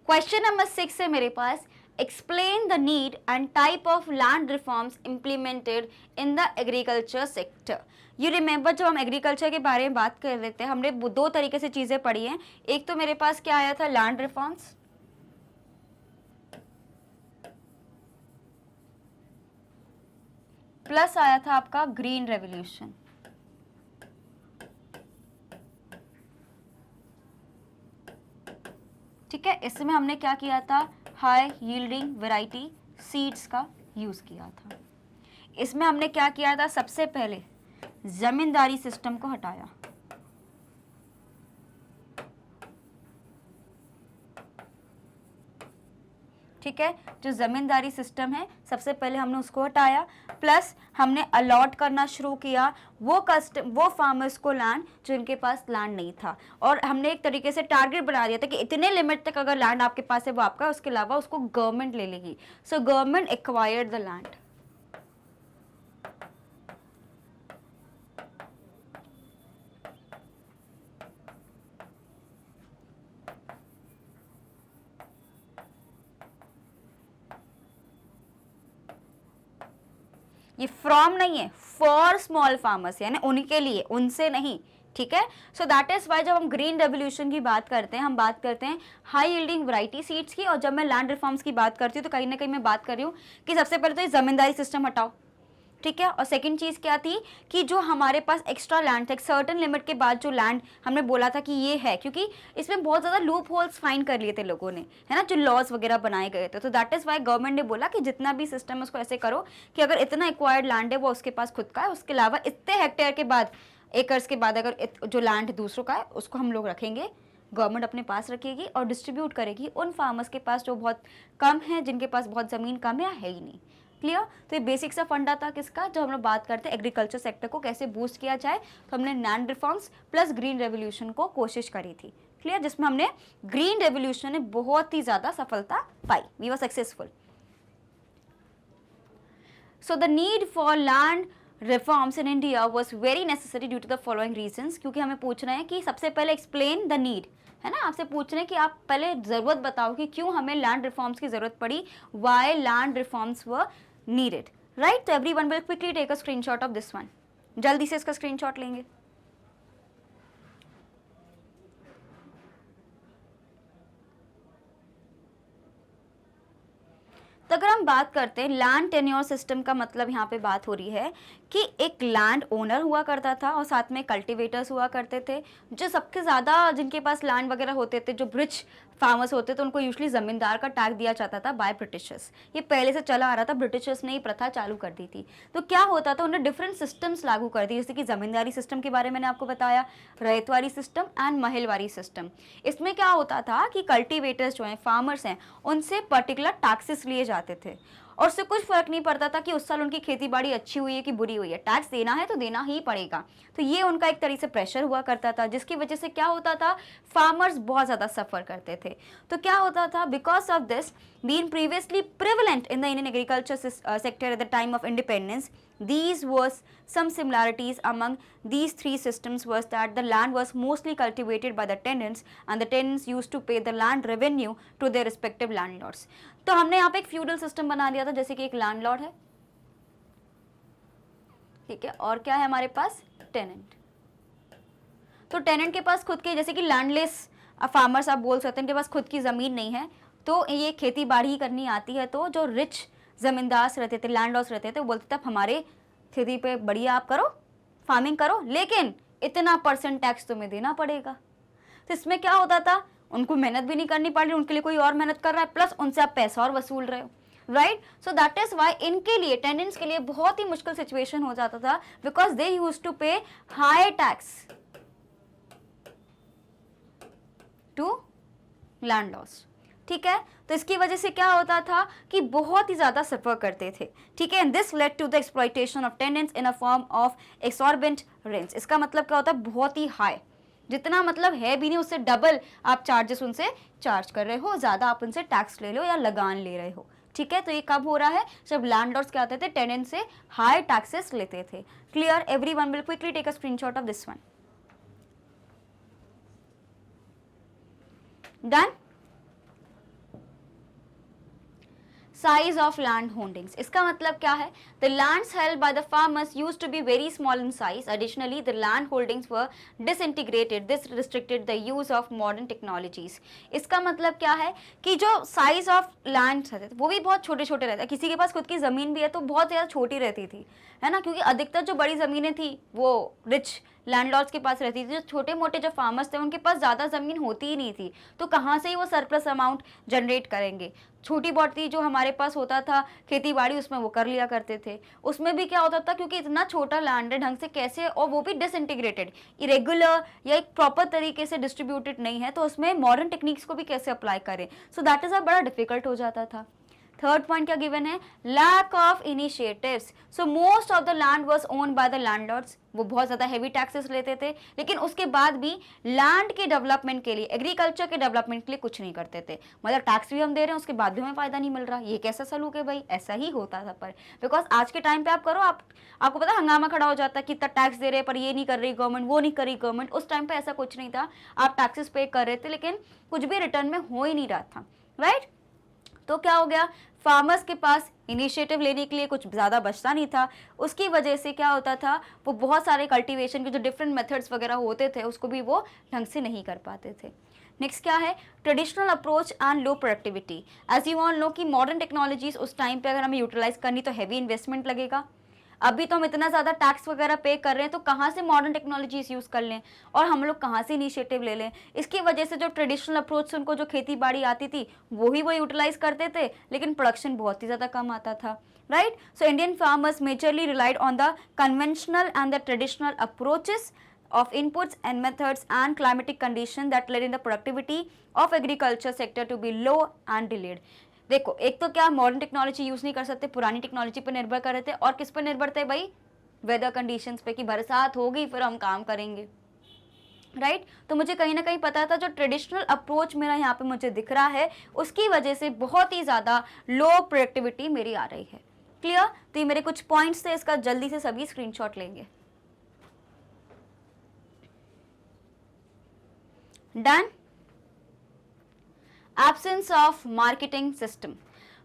Question number 6 है मेरे पास, explain the need and type of land reforms implemented in the agriculture sector. You remember जब हम एग्रीकल्चर के बारे में बात कर रहे थे, हमने 2 तरीके से चीज़ें पढ़ी हैं। एक तो मेरे पास क्या आया था, लैंड रिफॉर्म्स, प्लस आया था आपका ग्रीन रेवोल्यूशन। ठीक है, इसमें हमने क्या किया था, हाई यील्डिंग वैरायटी सीड्स का यूज़ किया था। इसमें हमने क्या किया था, सबसे पहले जमींदारी सिस्टम को हटाया। ठीक है, जो जमींदारी सिस्टम है सबसे पहले हमने उसको हटाया, प्लस हमने अलॉट करना शुरू किया वो फार्मर्स को लैंड जिनके पास लैंड नहीं था, और हमने एक तरीके से टारगेट बना दिया था कि इतने लिमिट तक अगर लैंड आपके पास है वो आपका, उसके अलावा उसको गवर्नमेंट ले लेगी। So government acquired the land. ये फ्रॉम नहीं है, फॉर स्मॉल फार्मर्स, यानी उनके लिए, उनसे नहीं, ठीक है। सो दैट इज वाई जब हम ग्रीन रेवोल्यूशन की बात करते हैं, हम बात करते हैं हाई यील्डिंग वैरायटी सीड्स की, और जब मैं लैंड रिफॉर्म्स की बात करती हूँ तो कहीं ना कहीं मैं बात कर रही हूँ कि सबसे पहले तो ये जमींदारी सिस्टम हटाओ, ठीक है। और सेकंड चीज क्या थी कि जो हमारे पास एक्स्ट्रा लैंड था, एक सर्टन लिमिट के बाद जो लैंड हमने बोला था कि ये है, क्योंकि इसमें बहुत ज्यादा लूप होल्स फाइंड कर लिए थे लोगों ने, है ना, जो लॉज वगैरह बनाए गए थे। तो दैट इज वाई गवर्नमेंट ने बोला कि जितना भी सिस्टम है उसको ऐसे करो कि अगर इतना एक्वायर्ड लैंड है वो उसके पास खुद का है, उसके अलावा इतने हेक्टेयर के बाद, एकर्स के बाद अगर जो लैंड दूसरों का है उसको हम लोग रखेंगे, गवर्नमेंट अपने पास रखेगी और डिस्ट्रीब्यूट करेगी उन फार्मर्स के पास जो बहुत कम है, जिनके पास बहुत ज़मीन कम है या है ही नहीं। क्लियर। तो ये बेसिक सा फंडा था किसका, जब हम लोग बात करते हैं एग्रीकल्चर सेक्टर को कैसे बूस्ट किया जाए, तो हमने land reforms plus green revolution को कोशिश करी थी। क्लियर, जिसमें हमने ग्रीन रेवोल्यूशन ने बहुत ही ज़्यादा सफलता पाई, we were successful. So the need for land reforms in India was very necessary due to the following reasons, क्योंकि हमें पूछ रहे हैं कि सबसे पहले एक्सप्लेन द नीड, है ना, आपसे पूछ रहे हैं कि आप पहले ज़रूरत बताओ कि क्यों हमें लैंड रिफॉर्म्स की ज़रूरत पड़ी, why land reforms were needed, right. तो everyone will quickly take a screenshot of this one, जल्दी से इसका स्क्रीनशॉट लेंगे। तो अगर हम बात करते हैं लैंड टेन्योर सिस्टम का, मतलब यहाँ पे बात हो रही है कि एक लैंड ओनर हुआ करता था और साथ में कल्टीवेटर्स हुआ करते थे, जो सबसे ज़्यादा जिनके पास लैंड वगैरह होते थे, जो रिच फार्मर्स होते थे, उनको यूजुअली ज़मींदार का टैग दिया जाता था बाय ब्रिटिशर्स। ये पहले से चला आ रहा था, ब्रिटिशर्स ने ये प्रथा चालू कर दी थी। तो क्या होता था, उन्होंने डिफरेंट सिस्टम्स लागू कर दी, जैसे कि ज़मींदारी सिस्टम के बारे में मैंने आपको बताया, ryotwari system and Mahalwari system. इसमें क्या होता था कि कल्टीवेटर्स जो हैं, फार्मर्स हैं, उनसे पर्टिकुलर टैक्सेस लिए जाते थे और उससे कुछ फर्क नहीं पड़ता था कि उस साल उनकी खेती बाड़ी अच्छी हुई है कि बुरी हुई है, टैक्स देना है तो देना ही पड़ेगा। तो ये उनका एक तरीके से प्रेशर हुआ करता था, जिसकी वजह से क्या होता था, फार्मर्स बहुत ज़्यादा सफ़र करते थे। तो क्या होता था, because of this been previously prevalent in the Indian agriculture sector at the time of independence, these was some similarities among these three systems was that the land was mostly cultivated by the tenants and the tenants used to pay the land revenue to their respective landlords। तो हमने यहाँ पे एक feudal system बना दिया था, जैसे कि एक लैंडलॉर्ड है, ठीक है, और क्या है हमारे पास, टेनेंट। तो टेनेंट के पास खुद के, जैसे कि लैंडलेस फार्मर्स आप बोल सकते हैं, इनके पास खुद की ज़मीन नहीं है, तो ये खेती बाड़ी ही करनी आती है, तो जो रिच ज़मींदार रहते थे, लैंडलॉर्ड्स रहते थे, वो बोलते थे आप हमारे खेती पे बढ़िया आप करो, फार्मिंग करो, लेकिन इतना % टैक्स तुम्हें देना पड़ेगा। तो इसमें क्या होता था, उनको मेहनत भी नहीं करनी पड़ रही, उनके लिए कोई और मेहनत कर रहा है, प्लस उनसे आप पैसा और वसूल रहे हो, right. So that is why इनके लिए, टेनेंट्स के लिए बहुत ही मुश्किल सिचुएशन हो जाता था, बिकॉज दे यूज्ड टू पे हाई टैक्स टू लैंडलॉर्ड्स, ठीक है। तो इसकी वजह से क्या होता था कि बहुत ही ज़्यादा सफ़र करते थे, ठीक है। And this led to the exploitation of tenants in a form of exorbitant rents. इसका मतलब क्या होता है, बहुत ही हाई, जितना मतलब है भी नहीं उससे डबल आप चार्जेस उनसे चार्ज कर रहे हो, ज़्यादा आप उनसे टैक्स ले लो या लगान ले रहे हो, ठीक है। तो ये कब हो रहा है, जब लैंडलॉर्ड्स क्या होते थे, टेनेंट से हाई टैक्सेस लेते थे। Clear, everyone will quickly take a screenshot of this one. Done. Size of land holdings, इसका मतलब क्या है, the lands held by the farmers used to be very small in size, additionally the land holdings were disintegrated, this restricted the use of modern technologies. इसका मतलब क्या है कि जो साइज ऑफ लैंड रहते थे वो भी बहुत छोटे छोटे रहते, किसी के पास खुद की ज़मीन भी है तो बहुत ज़्यादा छोटी रहती थी, है ना, क्योंकि अधिकतर जो बड़ी ज़मीनें थी वो रिच लैंडलॉर्ड्स के पास रहती थी, जो छोटे मोटे जो फार्मर्स थे उनके पास ज़्यादा ज़मीन होती ही नहीं थी, तो कहाँ से ही वो सरप्लस अमाउंट जनरेट करेंगे। छोटी बहुत जो हमारे पास होता था खेती बाड़ी, उसमें वो कर लिया करते थे। उसमें भी क्या होता था, क्योंकि इतना छोटा लैंड है, ढंग से कैसे, और वो भी डिसइंटीग्रेटेड, इरेगुलर या एक प्रॉपर तरीके से डिस्ट्रीब्यूटेड नहीं है, तो उसमें मॉडर्न टेक्निक्स को भी कैसे अप्लाई करें, सो दैट इज़ बड़ा डिफिकल्ट हो जाता था। थर्ड पॉइंट क्या गिवन है, lack of initiatives. So most of the land was owned by the landlords, वो बहुत ज़्यादा हेवी टैक्सेस लेते थे, लेकिन उसके बाद भी लैंड के डेवलपमेंट के लिए, एग्रीकल्चर के डेवलपमेंट के लिए कुछ नहीं करते थे। मतलब टैक्स भी हम दे रहे हैं, उसके बाद भी हमें फ़ायदा नहीं मिल रहा, ये कैसा सलूक है भाई, ऐसा ही होता था। पर बिकॉज आज के टाइम पे आप करो, आपको पता हंगामा खड़ा हो जाता है कि इतना टैक्स दे रहे हैं पर ये नहीं कर रही गवर्नमेंट, वो नहीं कर रही गवर्नमेंट। उस टाइम पर ऐसा कुछ नहीं था, आप टैक्सेस पे कर रहे थे लेकिन कुछ भी रिटर्न में हो ही नहीं रहा था, राइट। तो क्या हो गया, फार्मर्स के पास इनिशिएटिव लेने के लिए कुछ ज़्यादा बचता नहीं था। उसकी वजह से क्या होता था, वो बहुत सारे कल्टीवेशन के जो डिफरेंट मेथड्स वगैरह होते थे उसको भी वो ढंग से नहीं कर पाते थे। नेक्स्ट क्या है, traditional approach and low productivity. As you all know कि मॉडर्न टेक्नोलॉजीज उस टाइम पे अगर हमें यूटिलाइज करनी तो हैवी इन्वेस्टमेंट लगेगा। अभी तो हम इतना ज़्यादा टैक्स वगैरह पे कर रहे हैं तो कहाँ से मॉडर्न टेक्नोलॉजीज यूज़ कर लें और हम लोग कहाँ से इनिशिएटिव ले लें। इसकी वजह से जो ट्रेडिशनल अप्रोच से उनको जो खेती बाड़ी आती थी वही वो यूटिलाइज करते थे, लेकिन प्रोडक्शन बहुत ही ज़्यादा कम आता था, right. So Indian farmers majorly relied on the conventional and the traditional approaches of inputs and methods and climatic condition that led in the productivity of agriculture sector to be low and delayed। देखो, एक तो क्या modern technology use नहीं कर सकते, पुरानी technology पर निर्भर कर रहे थे, और किस पर निर्भर थे भाई, वेदर कंडीशंस पे, कि बरसात होगी फिर हम काम करेंगे, राइट। तो मुझे कहीं ना कहीं पता था जो ट्रेडिशनल अप्रोच मेरा यहाँ पे मुझे दिख रहा है उसकी वजह से बहुत ही ज़्यादा लो प्रोडक्टिविटी मेरी आ रही है। क्लियर। तो ये मेरे कुछ पॉइंट्स थे, इसका जल्दी से सभी स्क्रीनशॉट लेंगे। Done. Absence of marketing system.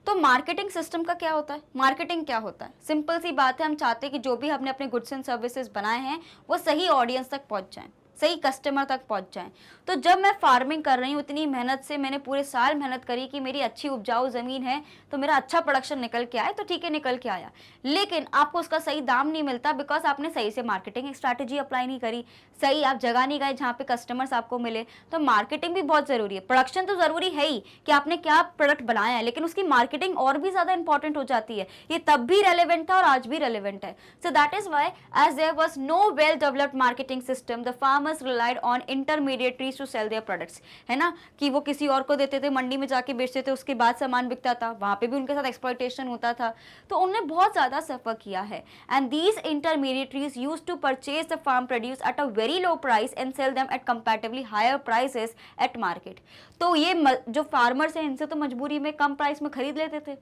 तो मार्केटिंग सिस्टम का क्या होता है, मार्केटिंग क्या होता है, सिंपल सी बात है, हम चाहते हैं कि जो भी हमने अपने गुड्स एंड सर्विसेज बनाए हैं वो सही ऑडियंस तक पहुंच जाएं, सही कस्टमर तक पहुंच जाएं। तो जब मैं फार्मिंग कर रही हूँ, इतनी मेहनत से मैंने पूरे साल मेहनत करी कि मेरी अच्छी उपजाऊ ज़मीन है तो मेरा अच्छा प्रोडक्शन निकल के आए, तो ठीक है निकल के आया, लेकिन आपको उसका सही दाम नहीं मिलता बिकॉज आपने सही से मार्केटिंग स्ट्रैटेजी अप्लाई नहीं करी, सही आप जगह नहीं गए जहाँ पे कस्टमर्स आपको मिले। तो मार्केटिंग भी बहुत ज़रूरी है। प्रोडक्शन तो ज़रूरी है ही कि आपने क्या प्रोडक्ट बनाया है, लेकिन उसकी मार्केटिंग और भी ज़्यादा इंपॉर्टेंट हो जाती है। ये तब भी रेलिवेंट था और आज भी रेलिवेंट है। So that is why as there was no well developed marketing system the farmers relied on intermediaries to sell their products, है ना, कि वो किसी और को देते थे, मंडी में जाके बेचते थे, उसके बाद सामान बिकता था, वहाँ पे भी उनके साथ एक्सप्लॉयटेशन होता था। तो उन्होंने बहुत ज़्यादा सफ़र किया है। And these intermediaries used to purchase the farm produce at a very low price and sell them at comparatively higher prices at market. तो ये जो फार्मर्स हैं इनसे तो मजबूरी में कम प्राइस में खरीद लेते थे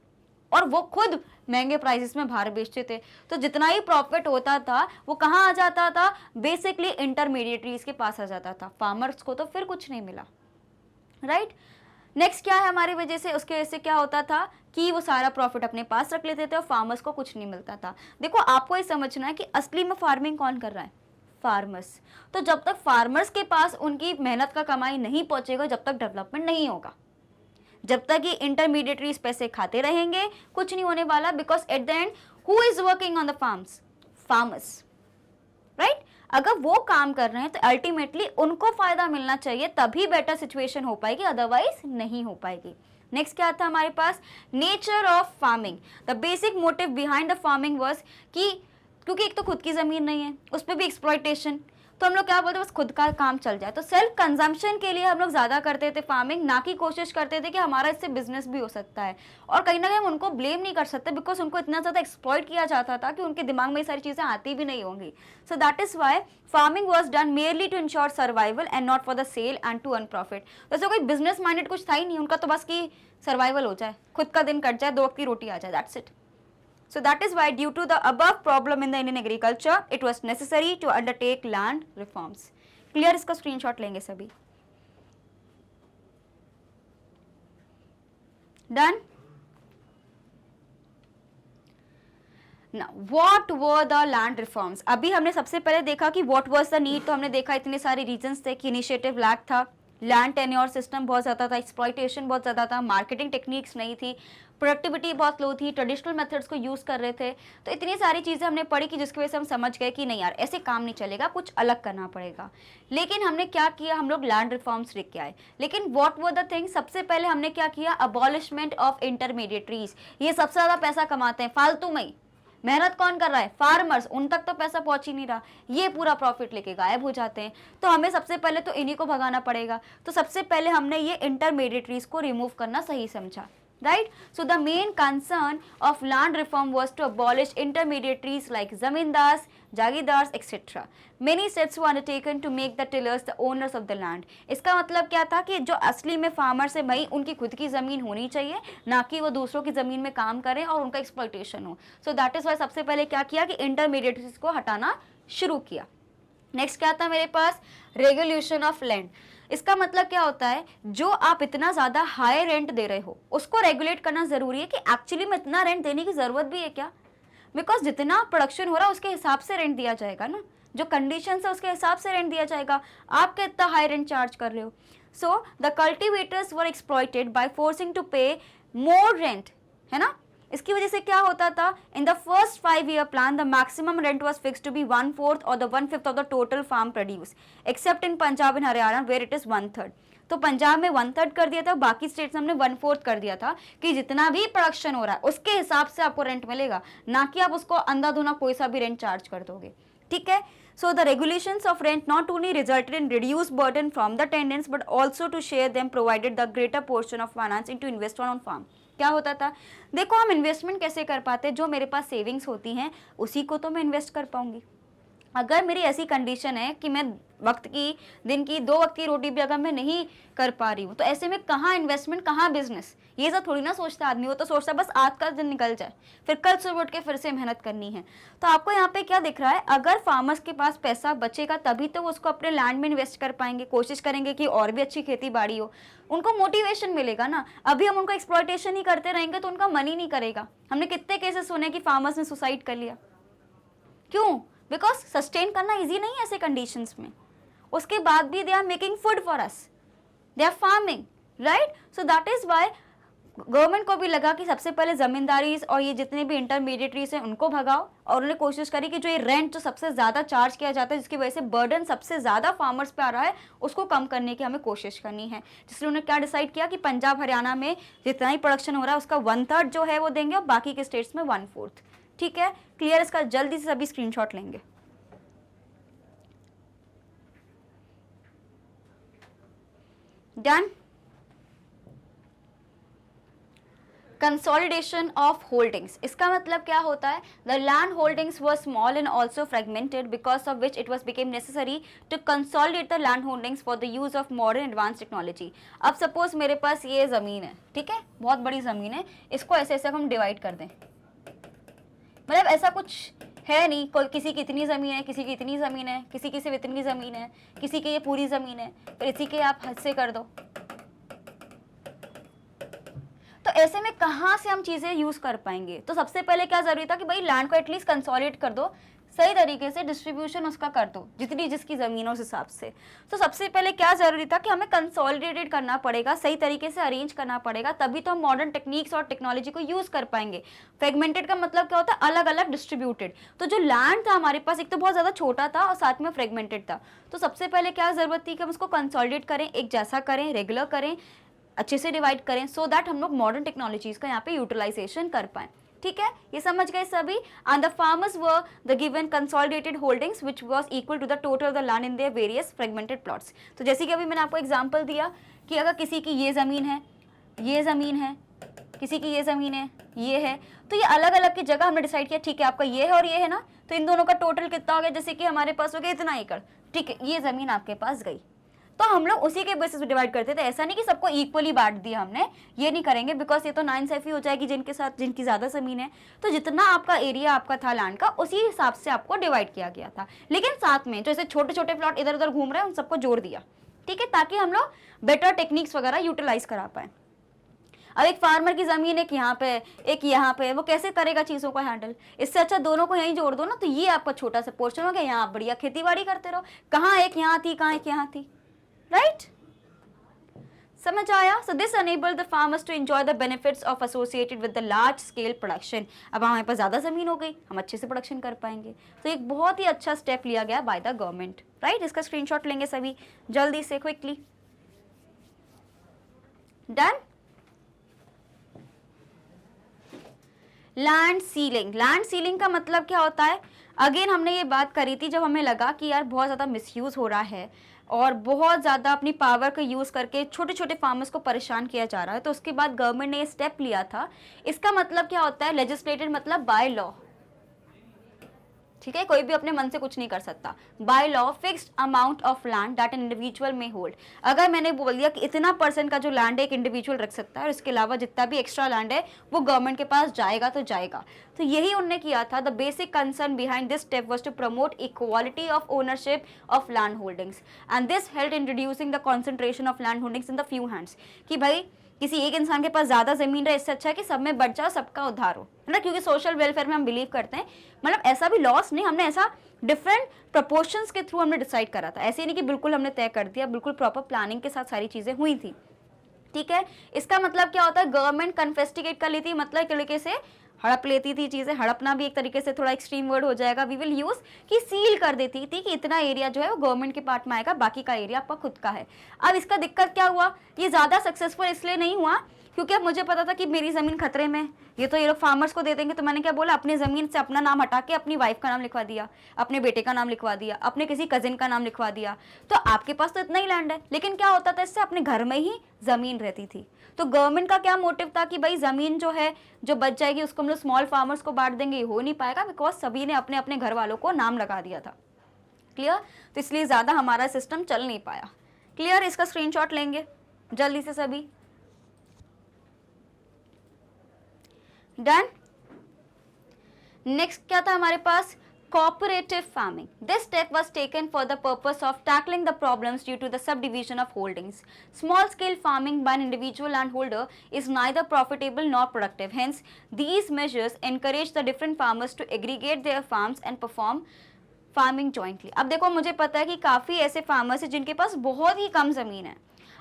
और वो खुद महंगे प्राइसेस में बाहर बेचते थे। तो जितना ही प्रॉफिट होता था वो कहाँ आ जाता था, बेसिकली इंटरमीडिएटरीज के पास आ जाता था। फार्मर्स को तो फिर कुछ नहीं मिला, राइट। नेक्स्ट क्या है, हमारी वजह से उसके वजह से क्या होता था कि वो सारा प्रॉफिट अपने पास रख लेते थे और फार्मर्स को कुछ नहीं मिलता था। देखो, आपको ये समझना है कि असली में फार्मिंग कौन कर रहा है, फार्मर्स। तो जब तक फार्मर्स के पास उनकी मेहनत का कमाई नहीं पहुंचेगा, जब तक डेवलपमेंट नहीं होगा, जब तक ये इंटरमीडिएटरीज पैसे खाते रहेंगे, कुछ नहीं होने वाला। Because at the end who is working on the farms, farmers, right. अगर वो काम कर रहे हैं तो अल्टीमेटली उनको फायदा मिलना चाहिए, तभी बेटर सिचुएशन हो पाएगी, अदरवाइज नहीं हो पाएगी। नेक्स्ट क्या था हमारे पास, nature of farming. The basic motive behind the farming was कि क्योंकि एक तो खुद की जमीन नहीं है, उस पर भी एक्सप्लॉयटेशन, तो हम लोग क्या बोलते हैं, बस खुद का काम चल जाए। तो सेल्फ कंजम्पशन के लिए हम लोग ज़्यादा करते थे फार्मिंग, ना कि कोशिश करते थे कि हमारा इससे बिजनेस भी हो सकता है। और कहीं ना कहीं हम उनको ब्लेम नहीं कर सकते बिकॉज उनको इतना ज़्यादा एक्सप्लॉइट किया जाता था कि उनके दिमाग में ये सारी चीज़ें आती भी नहीं होंगी। So that is why farming was done merely to ensure survival and not for the sale and to earn profit. वैसे कोई बिजनेस माइंडेड कुछ था ही नहीं उनका, तो बस कि सर्वाइवल हो जाए, खुद का दिन कट जाए, 2 वक्त की रोटी आ जाए, that's it. So that is why due to the above problem in the Indian agriculture, it was necessary to undertake land reforms. Clear? इसका screenshot लेंगे सभी। Done? Now, what were the land reforms? अभी हमने सबसे पहले देखा कि what was the need, तो हमने देखा इतने सारे reasons थे कि initiative lack था, लैंड टेन्योर सिस्टम बहुत ज़्यादा था, एक्सप्लॉयटेशन बहुत ज़्यादा था, मार्केटिंग टेक्निक्स नहीं थी, प्रोडक्टिविटी बहुत लो थी, ट्रेडिशनल मेथड्स को यूज़ कर रहे थे। तो इतनी सारी चीज़ें हमने पढ़ी कि जिसकी वजह से हम समझ गए कि नहीं यार ऐसे काम नहीं चलेगा, कुछ अलग करना पड़ेगा। लेकिन हमने क्या किया, हम लोग लैंड रिफॉर्म्स लेके आए। लेकिन व्हाट वर द थिंग, सबसे पहले हमने क्या किया, अबॉलिशमेंट ऑफ इंटरमीडिएटरीज। ये सबसे ज़्यादा पैसा कमाते हैं फालतू में ही, मेहनत कौन कर रहा है, फार्मर्स, उन तक तो पैसा पहुंच ही नहीं रहा, ये पूरा प्रॉफिट लेके गायब हो जाते हैं। तो हमें सबसे पहले तो इन्हीं को भगाना पड़ेगा। तो सबसे पहले हमने ये इंटरमीडिएटरीज को रिमूव करना सही समझा, right? So the main concern of land reform was to abolish intermediaries like zamindars, जागीरदार्स etc. Many steps were undertaken to make the tillers the owners of the land. इसका मतलब क्या था कि जो असली में फार्मर से भाई उनकी खुद की ज़मीन होनी चाहिए, ना कि वो दूसरों की ज़मीन में काम करें और उनका एक्सप्लॉयटेशन हो। सो दैट इज़ वाई सबसे पहले क्या किया कि इंटरमीडिएटरीज को हटाना शुरू किया। नेक्स्ट क्या था मेरे पास, रेगुलेशन ऑफ लैंड। इसका मतलब क्या होता है, जो आप इतना ज्यादा हाई रेंट दे रहे हो उसको रेगुलेट करना जरूरी है कि एक्चुअली में इतना रेंट देने की जरूरत भी है क्या, बिकॉज जितना प्रोडक्शन हो रहा है उसके हिसाब से रेंट दिया जाएगा ना, जो कंडीशन है उसके हिसाब से रेंट दिया जाएगा, आप कितना हाई रेंट चार्ज कर रहे हो। So the cultivators were exploited by forcing to pay more rent, है ना। इसकी वजह से क्या होता था, in the first 5 year plan the maximum rent was fixed to be 1/4 और the 1/5 of the total farm produce, except in Punjab and Haryana where it is 1/3। तो पंजाब में 1/3 कर दिया था, बाकी स्टेट्स में हमने 1/4 कर दिया था कि जितना भी प्रोडक्शन हो रहा है उसके हिसाब से आपको रेंट मिलेगा, ना कि आप उसको अंधाधुना कोई सा भी रेंट चार्ज कर दोगे, ठीक है। So the regulations of rent not only resulted in reduced burden from the tenants but also to share them provided the greater portion of finance into investment on farm। क्या होता था, देखो हम investment कैसे कर पाते, जो मेरे पास सेविंग्स होती हैं उसी को तो मैं इन्वेस्ट कर पाऊंगी। अगर मेरी ऐसी कंडीशन है कि मैं वक्त की, दिन की 2 वक्त की रोटी भी अगर मैं नहीं कर पा रही हूँ, तो ऐसे में कहाँ इन्वेस्टमेंट कहाँ बिजनेस, ये सब थोड़ी ना सोचता आदमी। वो तो सोचता बस आज का दिन निकल जाए, फिर कल सुबह उठ के फिर से मेहनत करनी है। तो आपको यहाँ पे क्या दिख रहा है, अगर फार्मर्स के पास पैसा बचेगा तभी तो वो उसको अपने लैंड में इन्वेस्ट कर पाएंगे, कोशिश करेंगे कि और भी अच्छी खेती बाड़ी हो, उनको मोटिवेशन मिलेगा ना। अभी हम उनका एक्सप्लॉयटेशन ही करते रहेंगे तो उनका मन ही नहीं करेगा। हमने कितने केसेस सुने कि फार्मर्स ने सुसाइड कर लिया, क्यों, बिकॉज सस्टेन करना इजी नहीं है ऐसे कंडीशंस में। उसके बाद भी they are making food for us, they are farming, right. So that is why government को भी लगा कि सबसे पहले जमींदारीज और ये जितने भी इंटरमीडिएटरीज हैं उनको भगाओ, और उन्होंने कोशिश करी कि जो ये रेंट जो सबसे ज़्यादा चार्ज किया जाता है, जिसकी वजह से बर्डन सबसे ज़्यादा फार्मर्स पे आ रहा है, उसको कम करने की हमें कोशिश करनी है। जिसलिए उन्होंने क्या डिसाइड किया कि पंजाब हरियाणा में जितना ही प्रोडक्शन हो रहा है उसका 1/3 जो है वो देंगे और बाकी के स्टेट्स में 1/4। ठीक है, क्लियर। इसका जल्दी से सभी स्क्रीनशॉट लेंगे। डन। कंसोलिडेशन ऑफ होल्डिंग्स, इसका मतलब क्या होता है, the land holdings were small and also fragmented because of which it was became necessary to consolidate the land holdings for the use of modern advance technology. अब suppose मेरे पास ये ज़मीन है, ठीक है, बहुत बड़ी ज़मीन है, इसको ऐसे ऐसे हम डिवाइड कर दें, मतलब ऐसा कुछ है नहीं, कोई किसी की इतनी ज़मीन है, किसी की इतनी ज़मीन है, किसी की सिर्फ इतनी ज़मीन है, किसी की ये पूरी ज़मीन है, फिर इसी के आप हद से कर दो। तो ऐसे में कहाँ से हम चीज़ें यूज़ कर पाएंगे, तो सबसे पहले क्या ज़रूरी था कि भाई लैंड को एटलीस्ट कंसोलिडेट कर दो, सही तरीके से डिस्ट्रीब्यूशन उसका कर दो जितनी जिसकी ज़मीन उस हिसाब से। तो सबसे पहले क्या ज़रूरी था कि हमें कंसोलिडेटेड करना पड़ेगा, सही तरीके से अरेंज करना पड़ेगा, तभी तो हम मॉडर्न टेक्निक्स और टेक्नोलॉजी को यूज़ कर पाएंगे। फ्रेगमेंटेड का मतलब क्या होता है, अलग अलग डिस्ट्रीब्यूटेड। तो जो लैंड था हमारे पास, एक तो बहुत ज़्यादा छोटा था और साथ में फ्रेगमेंटेड था। तो सबसे पहले क्या ज़रूरत थी कि हम उसको कंसोलिडेट करें, एक जैसा करें, रेगुलर करें, अच्छे से डिवाइड करें, सो दैट हम लोग मॉडर्न टेक्नोलॉजीज का यहाँ पे यूटिलाइजेशन कर पाएं। ठीक है, ये समझ गए सभी। And the farmers were the given consolidated holdings which was equal to the total of the land in their various fragmented plots. तो जैसे कि अभी मैंने आपको एग्जांपल दिया कि अगर किसी की ये ज़मीन है, ये ज़मीन है, किसी की ये ज़मीन है, ये है, तो ये अलग अलग की जगह हमने डिसाइड किया, ठीक है, आपका ये है और ये है ना, तो इन दोनों का टोटल कितना हो गया, जैसे कि हमारे पास हो गया इतना एकड़, ठीक है, ये ज़मीन आपके पास गई। तो हम लोग उसी के बेसिस पे डिवाइड करते थे, ऐसा नहीं कि सबको इक्वली बांट दिया हमने, ये नहीं करेंगे, बिकॉज ये तो नाइंसाफी हो जाएगी जिनके साथ, जिनकी ज़्यादा ज़मीन है। तो जितना आपका एरिया आपका था लैंड का, उसी हिसाब से आपको डिवाइड किया गया था, लेकिन साथ में जो ऐसे छोटे छोटे प्लॉट इधर उधर घूम रहे हैं उन सबको जोड़ दिया, ठीक है, ताकि हम लोग बेटर टेक्निक्स वगैरह यूटिलाइज करा पाए। अब एक फार्मर की ज़मीन एक यहाँ पे, एक यहाँ पे, वो कैसे करेगा चीज़ों को हैंडल, इससे अच्छा दोनों को यहीं जोड़ दो ना, तो ये आपका छोटा सा पोर्शन हो गया, यहाँ आप बढ़िया खेती बाड़ी करते रहो, कहाँ एक यहाँ थी, कहाँ एक यहाँ थी, राइट। समझ आया। So this enabled the farmers to enjoy the benefits of associated with the large scale production। अब हमारे पास ज़्यादा ज़मीन हो गई, हम अच्छे से प्रोडक्शन कर पाएंगे। तो एक बहुत ही अच्छा स्टेप लिया गया बाय द गवर्नमेंट, राइट। इसका स्क्रीनशॉट लेंगे सभी जल्दी से, quickly. Done. Land ceiling, land ceiling का मतलब क्या होता है, अगेन हमने ये बात करी थी जब हमें लगा कि यार बहुत ज़्यादा मिसयूज़ हो रहा है और बहुत ज़्यादा अपनी पावर का यूज़ करके छोटे छोटे फार्मर्स को परेशान किया जा रहा है, तो उसके बाद गवर्नमेंट ने ये स्टेप लिया था। इसका मतलब क्या होता है, लेजिस्लेटेड मतलब बाय लॉ, ठीक है, कोई भी अपने मन से कुछ नहीं कर सकता। By law fixed amount of land that an individual में होल्ड, अगर मैंने बोल दिया कि इतना % का जो लैंड है एक इंडिविजुअल रख सकता है और इसके अलावा जितना भी एक्स्ट्रा लैंड है वो गवर्नमेंट के पास जाएगा तो जाएगा। तो यही उनने किया था। The basic concern behind this step was to promote equality of ownership of land holdings and this help in reducing the concentration of land holdings in the few hands, कि भाई किसी एक इंसान के पास ज्यादा जमीन रहे, इससे अच्छा है कि सब में बट जाओ, सबका उद्धार हो, है ना, क्योंकि सोशल वेलफेयर में हम बिलीव करते हैं। मतलब ऐसा भी लॉस नहीं, हमने ऐसा डिफरेंट प्रोपोर्शंस के थ्रू हमने डिसाइड करा था, ऐसे नहीं कि बिल्कुल हमने तय कर दिया, बिल्कुल प्रॉपर प्लानिंग के साथ सारी चीजें हुई थी। ठीक है, इसका मतलब क्या होता है, गवर्नमेंट कन्फेस्टिगेट कर लेती, मतलब एक तरीके से हड़प लेती थी चीजें। हड़पना भी एक तरीके से थोड़ा एक्सट्रीम वर्ड हो जाएगा, वी विल यूज, कि सील कर देती थी कि इतना एरिया जो है वो गवर्नमेंट के पार्ट में आएगा, बाकी का एरिया आपका खुद का है। अब इसका दिक्कत क्या हुआ, ये ज्यादा सक्सेसफुल इसलिए नहीं हुआ क्योंकि अब मुझे पता था कि मेरी जमीन खतरे में, ये तो ये लोग फार्मर्स को दे देंगे। तो मैंने क्या बोला, अपनी जमीन से अपना नाम हटा के अपनी वाइफ का नाम लिखवा दिया, अपने बेटे का नाम लिखवा दिया, अपने किसी कजिन का नाम लिखवा दिया। तो आपके पास तो इतना ही लैंड है, लेकिन क्या होता था, इससे अपने घर में ही जमीन रहती थी। तो गवर्नमेंट का क्या मोटिव था कि भाई जमीन जो है जो बच जाएगी उसको हम लोग स्मॉल फार्मर्स को बांट देंगे, ये हो नहीं पाएगा बिकॉज सभी ने अपने अपने घर वालों को नाम लगा दिया था। क्लियर, तो इसलिए ज्यादा हमारा सिस्टम चल नहीं पाया। क्लियर, इसका स्क्रीनशॉट लेंगे जल्दी से सभी। डन। नेक्स्ट क्या था हमारे पास, cooperative farming. This step was taken for the purpose of tackling the problems due to the subdivision of holdings. Small scale farming by an individual landholder is neither profitable nor productive. Hence, these measures encourage the different farmers to aggregate their farms and perform farming jointly. अब देखो, मुझे पता है कि काफी ऐसे farmers हैं जिनके पास बहुत ही कम जमीन है।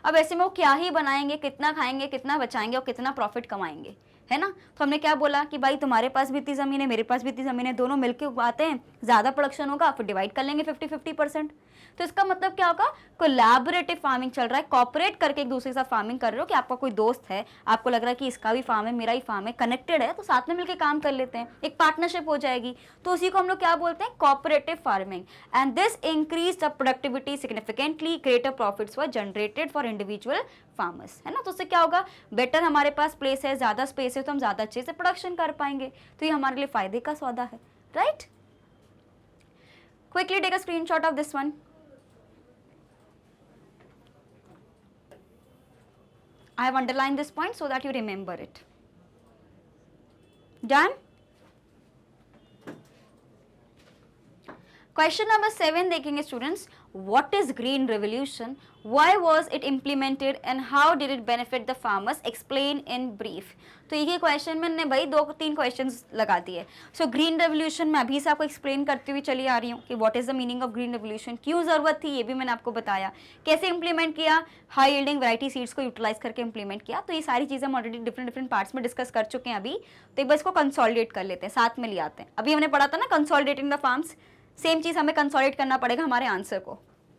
अब ऐसे में वो क्या ही बनाएंगे, कितना खाएंगे, कितना बचाएंगे और कितना प्रॉफिट कमाएंगे, है ना। तो हमने क्या बोला कि भाई तुम्हारे पास भी इतनी जमीन है, मेरे पास भी इतनी जमीन है, दोनों मिलकर उगाते हैं, ज्यादा प्रोडक्शन होगा, फिर डिवाइड कर लेंगे 50-50%। तो इसका मतलब क्या होगा, कोलैबोरेटिव फार्मिंग चल रहा है, कॉपरेट करके एक दूसरे के साथ फार्मिंग कर रहे हो, कि आपका कोई दोस्त है, आपको लग रहा है कि इसका भी फार्म है, मेरा ही फार्म है, कनेक्टेड है, तो साथ में मिलकर काम कर लेते हैं, एक पार्टनरशिप हो जाएगी। तो उसी को हम लोग क्या बोलते हैं, cooperative farming. And this increase the productivity significantly, greater profits were generated for individual farmers, है ना। तो उससे क्या होगा, बेटर हमारे पास प्लेस है, ज्यादा स्पेस है, तो हम ज्यादा अच्छे से प्रोडक्शन कर पाएंगे, तो ये हमारे लिए फायदे का सौदा है, right. Quickly take a screenshot of this one. I have underlined this point so that you remember it. Done? Question number 7 देखेंगे students, what is green revolution, why was it implemented and how did it benefit the farmers, explain in brief। तो ये question मैंने भाई 2-3 questions लगा दिए। So green revolution मैं अभी से आपको एक्सप्लेन करती हुई चली आ रही हूँ कि what is the meaning of green revolution, क्यों जरूरत थी ये भी मैंने आपको बताया, कैसे इंप्लीमेंट किया, हाई यील्डिंग वैरायटी सीड्स को यूटिलाइज करके इंप्लीमेंट किया। तो ये सारी चीजें हम ऑलरेडी डिफरेंट पार्ट्स में डिस्कस कर चुके हैं अभी, तो एक बार इसको कंसोलिडेट कर लेते हैं, साथ में ले आते हैं। अभी हमने पढ़ा था ना कंसोलिडेटिंग द फार्म्स, सेम चीज हमें कंसोलिडेट करना पड़ेगा हमारे आंसर को।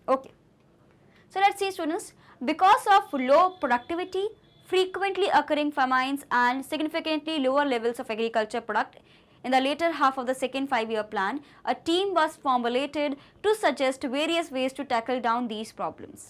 Okay, so let's see students, because of low productivity, frequently occurring famines and significantly lower levels of agriculture product in the later half of the second 5-year plan, a team was formulated to suggest various ways to tackle down these problems.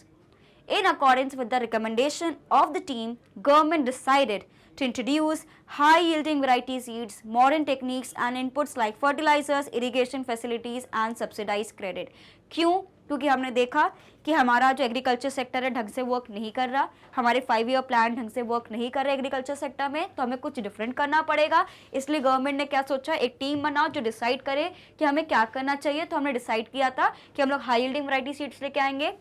In accordance with the recommendation of the team, government decided to introduce high-yielding variety seeds, modern techniques and inputs like fertilizers, irrigation facilities and subsidized credit. क्यों? क्योंकि हमने देखा कि हमारा जो agriculture sector है ढंग से वर्क नहीं कर रहा, हमारे 5-year प्लान ढंग से वर्क नहीं कर रहे एग्रीकल्चर सेक्टर में, तो हमें कुछ डिफरेंट करना पड़ेगा। इसलिए गवर्नमेंट ने क्या सोचा, एक टीम बनाओ जो डिसाइड करे कि हमें क्या करना चाहिए। तो हमने डिसाइड किया था कि हम लोग हाई यील्डिंग वैरायटी सीड्स लेके आएंगे,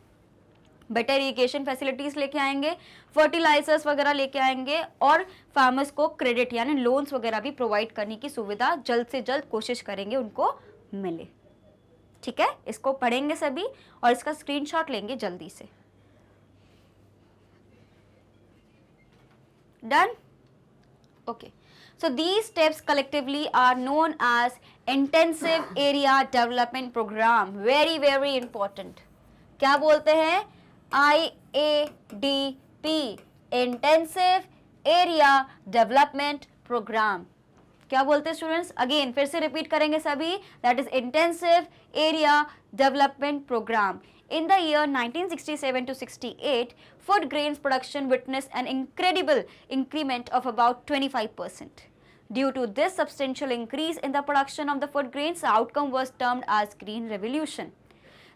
बेटर इरिगेशन फैसिलिटीज लेके आएंगे, फर्टिलाइजर्स वगैरह लेके आएंगे और फार्मर्स को क्रेडिट यानी लोन्स वगैरह भी प्रोवाइड करने की सुविधा जल्द से जल्द कोशिश करेंगे उनको मिले। ठीक है, इसको पढ़ेंगे सभी और इसका स्क्रीनशॉट लेंगे जल्दी से। Done? Okay, so these steps collectively are known as intensive area development program, very important। क्या बोलते हैं, IADP, intensive area development programme. क्या बोलते हैं स्टूडेंट्स, अगेन फिर से रिपीट करेंगे सभी, that is intensive area development programme. In the year 1967 to 68, food grains production witnessed an incredible increment of about 25%. Due to this substantial increase in the production of the food grains, the outcome was termed as Green Revolution.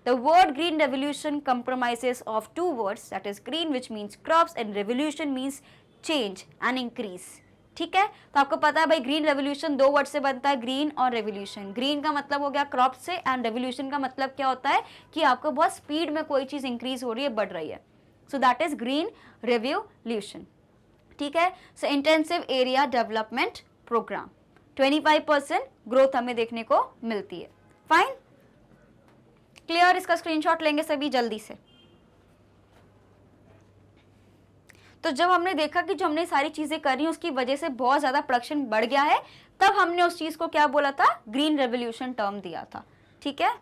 The word Green Revolution comprises of two words, that is green which means crops and revolution means change and increase. ठीक है, तो आपको पता है भाई green revolution दो word से बनता है, ग्रीन और रेवोल्यूशन. ग्रीन का मतलब हो गया क्रॉप से एंड रेवोल्यूशन का मतलब क्या होता है कि आपको बहुत स्पीड में कोई चीज इंक्रीज हो रही है, बढ़ रही है. So that is green revolution. ठीक है, so intensive area development program 25% growth हमें देखने को मिलती है. Fine, clear. इसका स्क्रीनशॉट लेंगे सभी जल्दी से. तो जब हमने देखा कि जो हमने सारी चीजें करी उसकी वजह से बहुत ज्यादा प्रोडक्शन बढ़ गया है, तब हमने उस चीज को क्या बोला था, ग्रीन रेवोल्यूशन टर्म दिया था. ठीक है,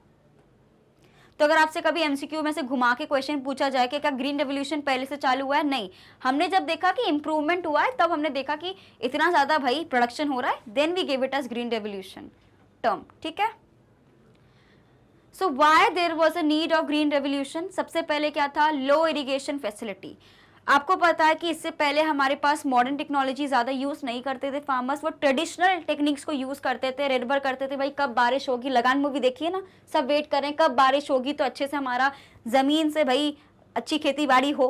तो अगर आपसे कभी एमसीक्यू में से घुमा के क्वेश्चन पूछा जाए कि क्या ग्रीन रेवोल्यूशन पहले से चालू हुआ है, नहीं. हमने जब देखा कि इंप्रूवमेंट हुआ है तब हमने देखा कि इतना ज्यादा भाई प्रोडक्शन हो रहा है, then we give it as green revolution term. ठीक है, so why there was a need of green revolution. सबसे पहले क्या था, लो इरिगेशन फैसिलिटी. आपको पता है कि इससे पहले हमारे पास मॉडर्न टेक्नोलॉजी ज़्यादा यूज़ नहीं करते थे फार्मर्स, वो ट्रेडिशनल टेक्निक्स को यूज़ करते थे, निर्भर करते थे भाई कब बारिश होगी. लगान मूवी देखिए ना, सब वेट करें कब बारिश होगी तो अच्छे से हमारा ज़मीन से भाई अच्छी खेती बाड़ी हो.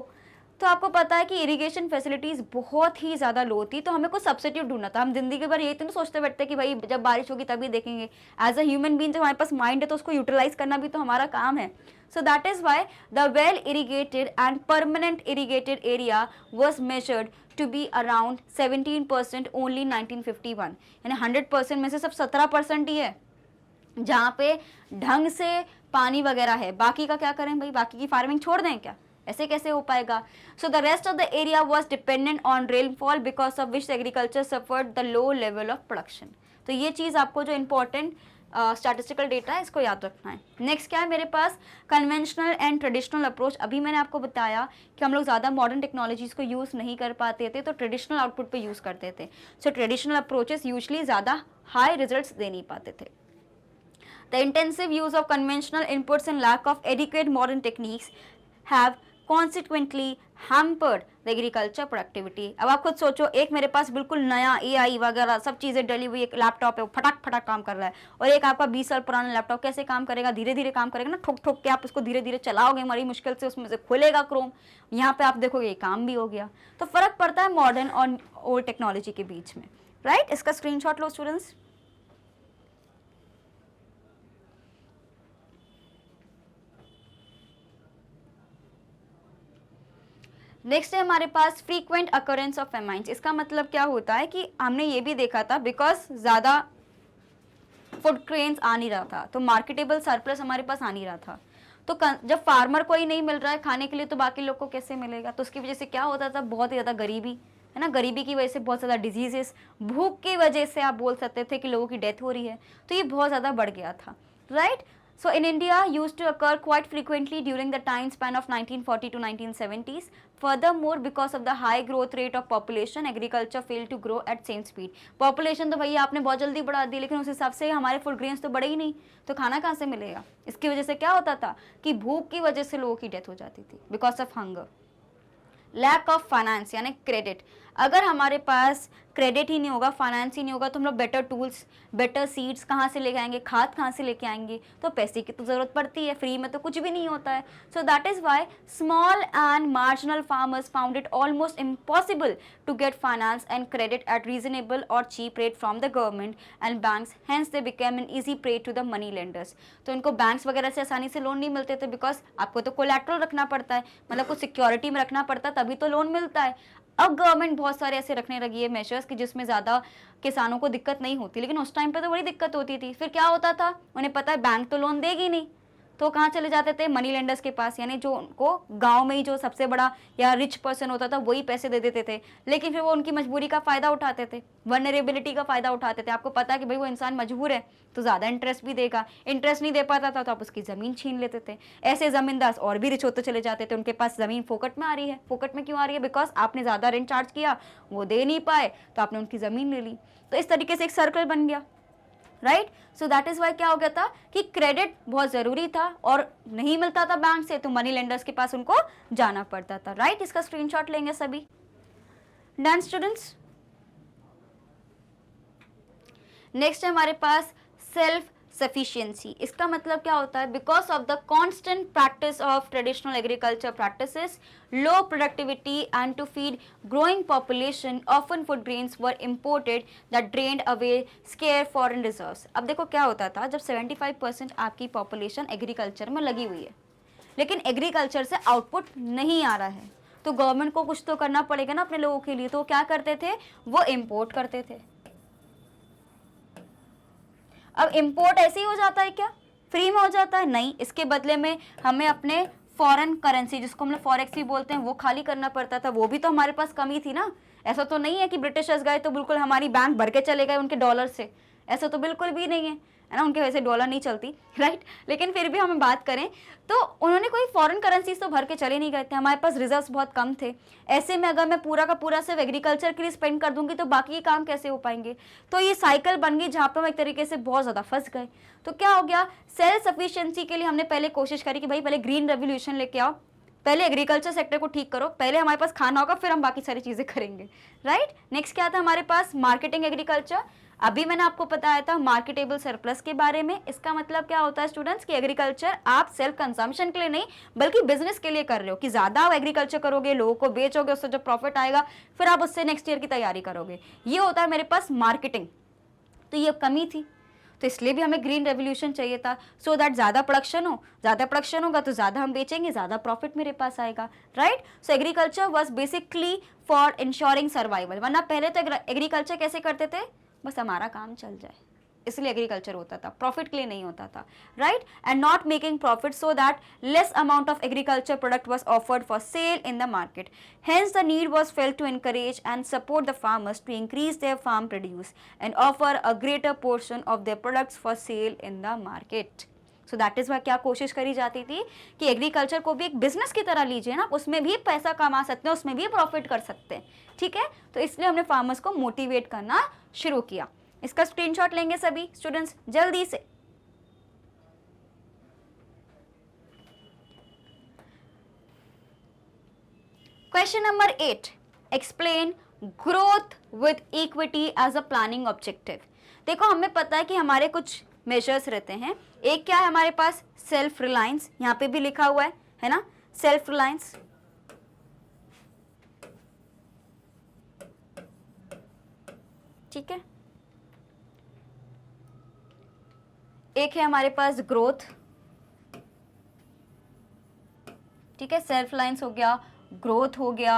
तो आपको पता है कि इरिगेशन फैसिलिटीज़ बहुत ही ज़्यादा लो थी, तो हमें कुछ सब्सिट्यूट ढूंढना था. हम जिंदगी भर यही तो नहीं सोचते बैठते कि भाई जब बारिश होगी तभी देखेंगे. एज अ ह्यूमन बीइंग जब हमारे पास माइंड है तो उसको यूटिलाइज करना भी तो हमारा काम है. So that is why the well irrigated and permanent irrigated area was measured to be around 17% only 1951. यानी 100% में से सब 17% ही है जहाँ पे ढंग से पानी वगैरह है. बाकी का क्या करें भाई, बाकी की फार्मिंग छोड़ दें क्या, ऐसे कैसे हो पाएगा. So the rest of the area was dependent on rainfall because of which agriculture suffered the low level of production. तो ये चीज़ आपको जो इम्पोर्टेंट स्टैटिस्टिकल डेटा है इसको याद रखना है. नेक्स्ट क्या है मेरे पास, कन्वेंशनल एंड ट्रेडिशनल अप्रोच. अभी मैंने आपको बताया कि हम लोग ज़्यादा मॉडर्न टेक्नोलॉजीज़ को यूज़ नहीं कर पाते थे, तो ट्रेडिशनल आउटपुट पे यूज़ करते थे. सो ट्रेडिशनल अप्रोचेस यूजली ज़्यादा हाई रिजल्ट्स दे नहीं पाते थे. The intensive use of conventional inputs and lack of adequate modern techniques have consequently hampered the agriculture productivity. अब आप खुद सोचो, एक मेरे पास बिल्कुल नया AI वगैरह सब चीज़ें डली हुई एक लैपटॉप है, वो फटाक फटाक काम कर रहा है, और एक आपका 20 साल पुराना लैपटॉप कैसे काम करेगा, धीरे धीरे काम करेगा ना, ठोक ठोक के आप उसको धीरे धीरे चलाओगे, बड़ी मुश्किल से उसमें से खुलेगा क्रोम. यहाँ पे आप देखोगे ये काम भी हो गया. तो फर्क पड़ता है मॉडर्न और ओल्ड टेक्नोलॉजी के बीच में. राइट, इसका स्क्रीनशॉट लो स्टूडेंट्स. नेक्स्ट है हमारे पास फ्रीक्वेंट अकरेंस ऑफ फेमाइन्स. इसका मतलब क्या होता है कि हमने ये भी देखा था बिकॉज ज़्यादा फूड ग्रेन्स आ नहीं रहा था तो मार्केटेबल सरप्लस हमारे पास आ नहीं रहा था. तो जब फार्मर को ही नहीं मिल रहा है खाने के लिए तो बाकी लोग को कैसे मिलेगा. तो उसकी वजह से क्या होता था, बहुत ही ज़्यादा गरीबी है ना, गरीबी की वजह से बहुत ज़्यादा डिजीजेस, भूख की वजह से आप बोल सकते थे कि लोगों की डेथ हो रही है. तो ये बहुत ज़्यादा बढ़ गया था. Right, so in India used to occur quite frequently during the time span of 1940 to 1970s. Furthermore, because of the high growth rate of population, agriculture failed to grow at same speed. Population तो भैया आपने बहुत जल्दी बढ़ा दी, लेकिन उस हिसाब से हमारे फूड ग्रेन्स तो बढ़े ही नहीं, तो खाना कहाँ से मिलेगा. इसकी वजह से क्या होता था कि भूख की वजह से लोगों की डेथ हो जाती थी because of hunger. Lack of finance यानी क्रेडिट. अगर हमारे पास क्रेडिट ही नहीं होगा, फाइनेंस ही नहीं होगा, तो हम लोग बेटर टूल्स, बेटर सीड्स कहाँ से लेके आएंगे, खाद कहाँ से लेके आएंगे. तो पैसे की तो ज़रूरत पड़ती है, फ्री में तो कुछ भी नहीं होता है. So that is why small and marginal farmers found it almost impossible to get finance and credit at reasonable और cheap rate from the government and banks. Hence they became an easy prey to the money lenders. तो इनको banks वगैरह से आसानी से loan नहीं मिलते थे बिकॉज आपको तो कोलैटरल रखना पड़ता है, मतलब कुछ सिक्योरिटी में रखना पड़ता है तभी तो लोन मिलता है. अब गवर्नमेंट बहुत सारे ऐसे रखने लगी है मेजर्स कि जिसमें ज़्यादा किसानों को दिक्कत नहीं होती, लेकिन उस टाइम पे तो बड़ी दिक्कत होती थी. फिर क्या होता था, उन्हें पता है बैंक तो लोन देगी नहीं, तो कहाँ चले जाते थे, मनी लेंडर्स के पास, यानी जो उनको गांव में ही जो सबसे बड़ा या रिच पर्सन होता था वही पैसे दे देते थे. लेकिन फिर वो उनकी मजबूरी का फ़ायदा उठाते थे, वनरेबिलिटी का फ़ायदा उठाते थे. आपको पता है कि भाई वो इंसान मजबूर है तो ज़्यादा इंटरेस्ट भी देगा, इंटरेस्ट नहीं दे पाता था तो आप उसकी ज़मीन छीन लेते थे. ऐसे ज़मींदार और भी रिच होते चले जाते थे, उनके पास ज़मीन फोकट में आ रही है. फोकट में क्यों आ रही है, बिकॉज आपने ज़्यादा रेंट चार्ज किया, वो दे नहीं पाए तो आपने उनकी ज़मीन ले ली. तो इस तरीके से एक सर्कल बन गया. Right, so that is why क्या हो गया था कि क्रेडिट बहुत ज़रूरी था और नहीं मिलता था बैंक से तो मनी लेंडर्स के पास उनको जाना पड़ता था. राइट, इसका स्क्रीनशॉट लेंगे सभी. Done students. नेक्स्ट है हमारे पास सेल्फ सफिशिएंसी। इसका मतलब क्या होता है? Because of the constant practice of traditional agriculture practices, low productivity and to feed growing population often food grains were imported that drained away scarce foreign reserves. अब देखो क्या होता था, जब 75% आपकी पॉपुलेशन एग्रीकल्चर में लगी हुई है लेकिन एग्रीकल्चर से आउटपुट नहीं आ रहा है, तो गवर्नमेंट को कुछ तो करना पड़ेगा ना अपने लोगों के लिए। तो क्या करते थे? वो इम्पोर्ट करते थे। अब इंपोर्ट ऐसे ही हो जाता है क्या? फ्री में हो जाता है? नहीं, इसके बदले में हमें अपने फॉरेन करेंसी, जिसको हम लोग फॉरेक्स भी बोलते हैं, वो खाली करना पड़ता था। वो भी तो हमारे पास कमी थी ना। ऐसा तो नहीं है कि ब्रिटिशर्स गए तो बिल्कुल हमारी बैंक भर के चले गए उनके डॉलर से, ऐसा तो बिल्कुल भी नहीं है ना। उनके वैसे डॉलर नहीं चलती, राइट। लेकिन फिर भी हमें बात करें तो उन्होंने कोई फॉरेन करेंसीज तो भर के चले नहीं गए थे। हमारे पास रिजर्व्स बहुत कम थे। ऐसे में अगर मैं पूरा का पूरा सिर्फ एग्रीकल्चर के लिए स्पेंड कर दूंगी तो बाकी के काम कैसे हो पाएंगे? तो ये साइकिल बन गई जहाँ पे हम एक तरीके से बहुत ज़्यादा फंस गए। तो क्या हो गया? सेल्फ सफिशिएंसी के लिए हमने पहले कोशिश करी कि भाई पहले ग्रीन रेवोल्यूशन लेके आओ, पहले एग्रीकल्चर सेक्टर को ठीक करो, पहले हमारे पास खाना होगा फिर हम बाकी सारी चीज़ें करेंगे, राइट। नेक्स्ट क्या था हमारे पास? Marketing agriculture. अभी मैंने आपको बताया था मार्केटेबल सरप्लस के बारे में। इसका मतलब क्या होता है स्टूडेंट्स कि एग्रीकल्चर आप सेल्फ कंजम्पशन के लिए नहीं बल्कि बिजनेस के लिए कर रहे हो, कि ज़्यादा आप एग्रीकल्चर करोगे, लोगों को बेचोगे, उससे जो प्रॉफिट आएगा फिर आप उससे नेक्स्ट ईयर की तैयारी करोगे। ये होता है मेरे पास मार्केटिंग। तो ये कमी थी, तो इसलिए भी हमें ग्रीन रेवोल्यूशन चाहिए था, सो दैट ज़्यादा प्रोडक्शन हो। ज़्यादा प्रोडक्शन होगा तो ज़्यादा हम बेचेंगे, ज़्यादा प्रॉफिट मेरे पास आएगा, right. So agriculture was basically for ensuring survival. वरना पहले तो एग्रीकल्चर कैसे करते थे? बस हमारा काम चल जाए, इसलिए एग्रीकल्चर होता था, प्रॉफिट के लिए नहीं होता था, right. And not making profit, so that less amount of agriculture product was offered for sale in the market. Hence the need was felt to encourage and support the farmers to increase their farm produce and offer a greater portion of their products for sale in the market. So that is Y क्या कोशिश करी जाती थी कि agriculture को भी एक business की तरह लीजिए ना, उसमें भी पैसा कमा सकते हैं, उसमें भी प्रॉफिट कर सकते हैं, ठीक है। तो इसलिए हमने फार्मर्स को मोटिवेट करना शुरू किया। इसका स्क्रीनशॉट लेंगे सभी स्टूडेंट्स जल्दी से। Question number 8, explain growth with equity as a planning objective. देखो हमें पता है कि हमारे कुछ मेजर्स रहते हैं। एक क्या है हमारे पास? सेल्फ रिलायंस, यहाँ पे भी लिखा हुआ है ना, सेल्फ रिलायंस। ठीक है। एक है हमारे पास ग्रोथ, ठीक है। सेल्फ रिलायंस हो गया, ग्रोथ हो गया,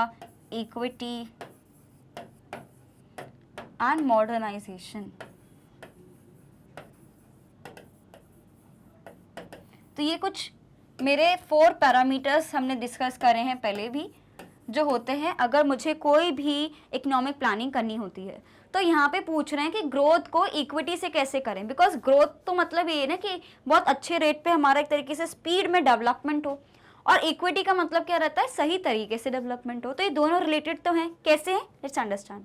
इक्विटी एंड मॉडर्नाइजेशन। तो ये कुछ मेरे 4 पैरामीटर्स हमने डिस्कस करे हैं पहले भी, जो होते हैं अगर मुझे कोई भी इकोनॉमिक प्लानिंग करनी होती है। तो यहाँ पे पूछ रहे हैं कि ग्रोथ को इक्विटी से कैसे करें, बिकॉज ग्रोथ तो मतलब ये है ना कि बहुत अच्छे रेट पे हमारा एक तरीके से स्पीड में डेवलपमेंट हो, और इक्विटी का मतलब क्या रहता है? सही तरीके से डेवलपमेंट हो। तो ये दोनों रिलेटेड तो हैं, कैसे हैं? Let's understand.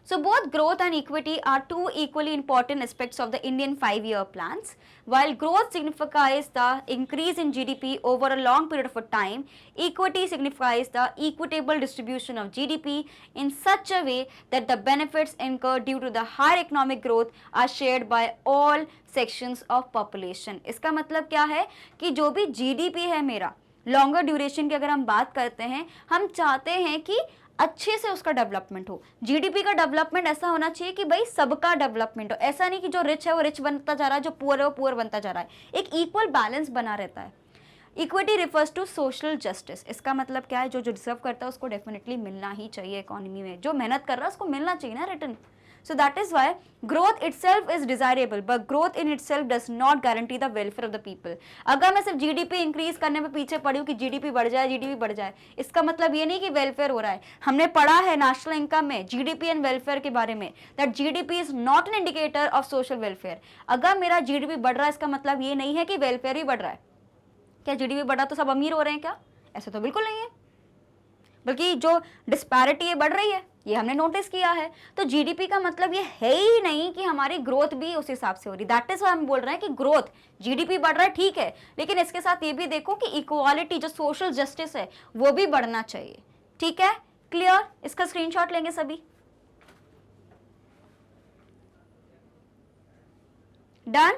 So both growth and equity are two equally important aspects of the Indian 5-year plans. While growth signifies the increase in GDP over a long period of time, equity signifies the equitable distribution of GDP in such a way that the benefits incurred due to the higher economic growth are shared by all sections of population. इसका मतलब क्या है कि जो भी GDP है मेरा, longer duration की अगर हम बात करते हैं, हम चाहते हैं कि अच्छे से उसका डेवलपमेंट हो। जीडीपी का डेवलपमेंट ऐसा होना चाहिए कि भाई सबका डेवलपमेंट हो, ऐसा नहीं कि जो रिच है वो रिच बनता जा रहा है, जो पुअर है वो पुअर बनता जा रहा है। एक इक्वल बैलेंस बना रहता है। Equity refers to social justice. इसका मतलब क्या है? जो डिजर्व करता है उसको डेफिनेटली मिलना ही चाहिए इकोनॉमी में, जो मेहनत कर रहा है उसको मिलना चाहिए ना return. So that is why growth itself is desirable, but growth in itself does not guarantee the welfare of the people. अगर मैं सिर्फ जीडीपी इंक्रीज करने में पीछे पड़ी हूँ कि जीडीपी बढ़ जाए, जीडीपी बढ़ जाए, इसका मतलब ये नहीं कि वेलफेयर हो रहा है। हमने पढ़ा है नेशनल इनकम में जीडीपी एंड वेलफेयर के बारे में, that GDP is not an indicator of social welfare. अगर मेरा जीडीपी बढ़ रहा है इसका मतलब ये नहीं है कि वेलफेयर ही बढ़ रहा है। क्या जीडीपी बढ़ा तो सब अमीर हो रहे हैं क्या? ऐसा तो बिल्कुल नहीं है, बल्कि जो डिस्पैरिटी है बढ़ रही है, ये हमने नोटिस किया है। तो जीडीपी का मतलब ये है ही नहीं कि हमारी ग्रोथ भी उस हिसाब से हो रही। दैट इज व्हाई हम बोल रहे हैं कि ग्रोथ, जीडीपी बढ़ रहा है ठीक है, लेकिन इसके साथ ये भी देखो कि इक्वालिटी, जो सोशल जस्टिस है, वो भी बढ़ना चाहिए। ठीक है, क्लियर? इसका स्क्रीनशॉट लेंगे सभी। Done.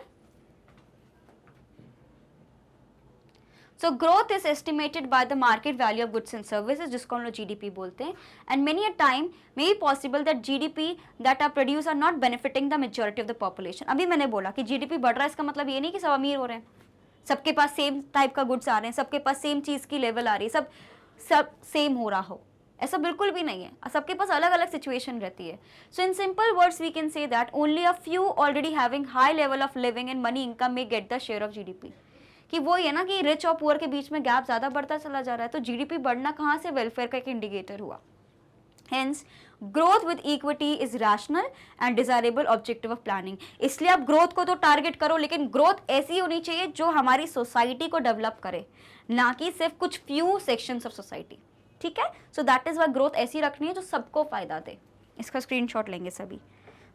So growth is estimated by the market value of goods and services, जिसको हम लोग GDP बोलते हैं, and many a time may be possible that GDP that are produced are not benefiting the majority of the population। अभी मैंने बोला कि GDP बढ़ रहा है, इसका मतलब ये नहीं कि सब अमीर हो रहे हैं, सबके पास सेम टाइप का गुड्स आ रहे हैं, सबके पास सेम चीज़ की लेवल आ रही है, सब सेम हो रहा हो, ऐसा बिल्कुल भी नहीं है, सबके पास अलग अलग सिचुएशन रहती है। So in simple words we can say that only a few already having high level of living and money income में get the share of GDP। कि वो है ना कि रिच और पुअर के बीच में गैप ज़्यादा बढ़ता चला जा रहा है, तो GDP बढ़ना कहाँ से, वेलफेयर का एक इंडिकेटर हुआ। Hence, growth with equity is rational and desirable objective of planning। इसलिए आप ग्रोथ को तो टारगेट करो, लेकिन ग्रोथ ऐसी होनी चाहिए जो हमारी सोसाइटी को डेवलप करे, ना कि सिर्फ कुछ फ्यू सेक्शंस ऑफ सोसाइटी। ठीक है, so that is why growth ऐसी रखनी है जो सबको फायदा दे। इसका स्क्रीनशॉट लेंगे सभी।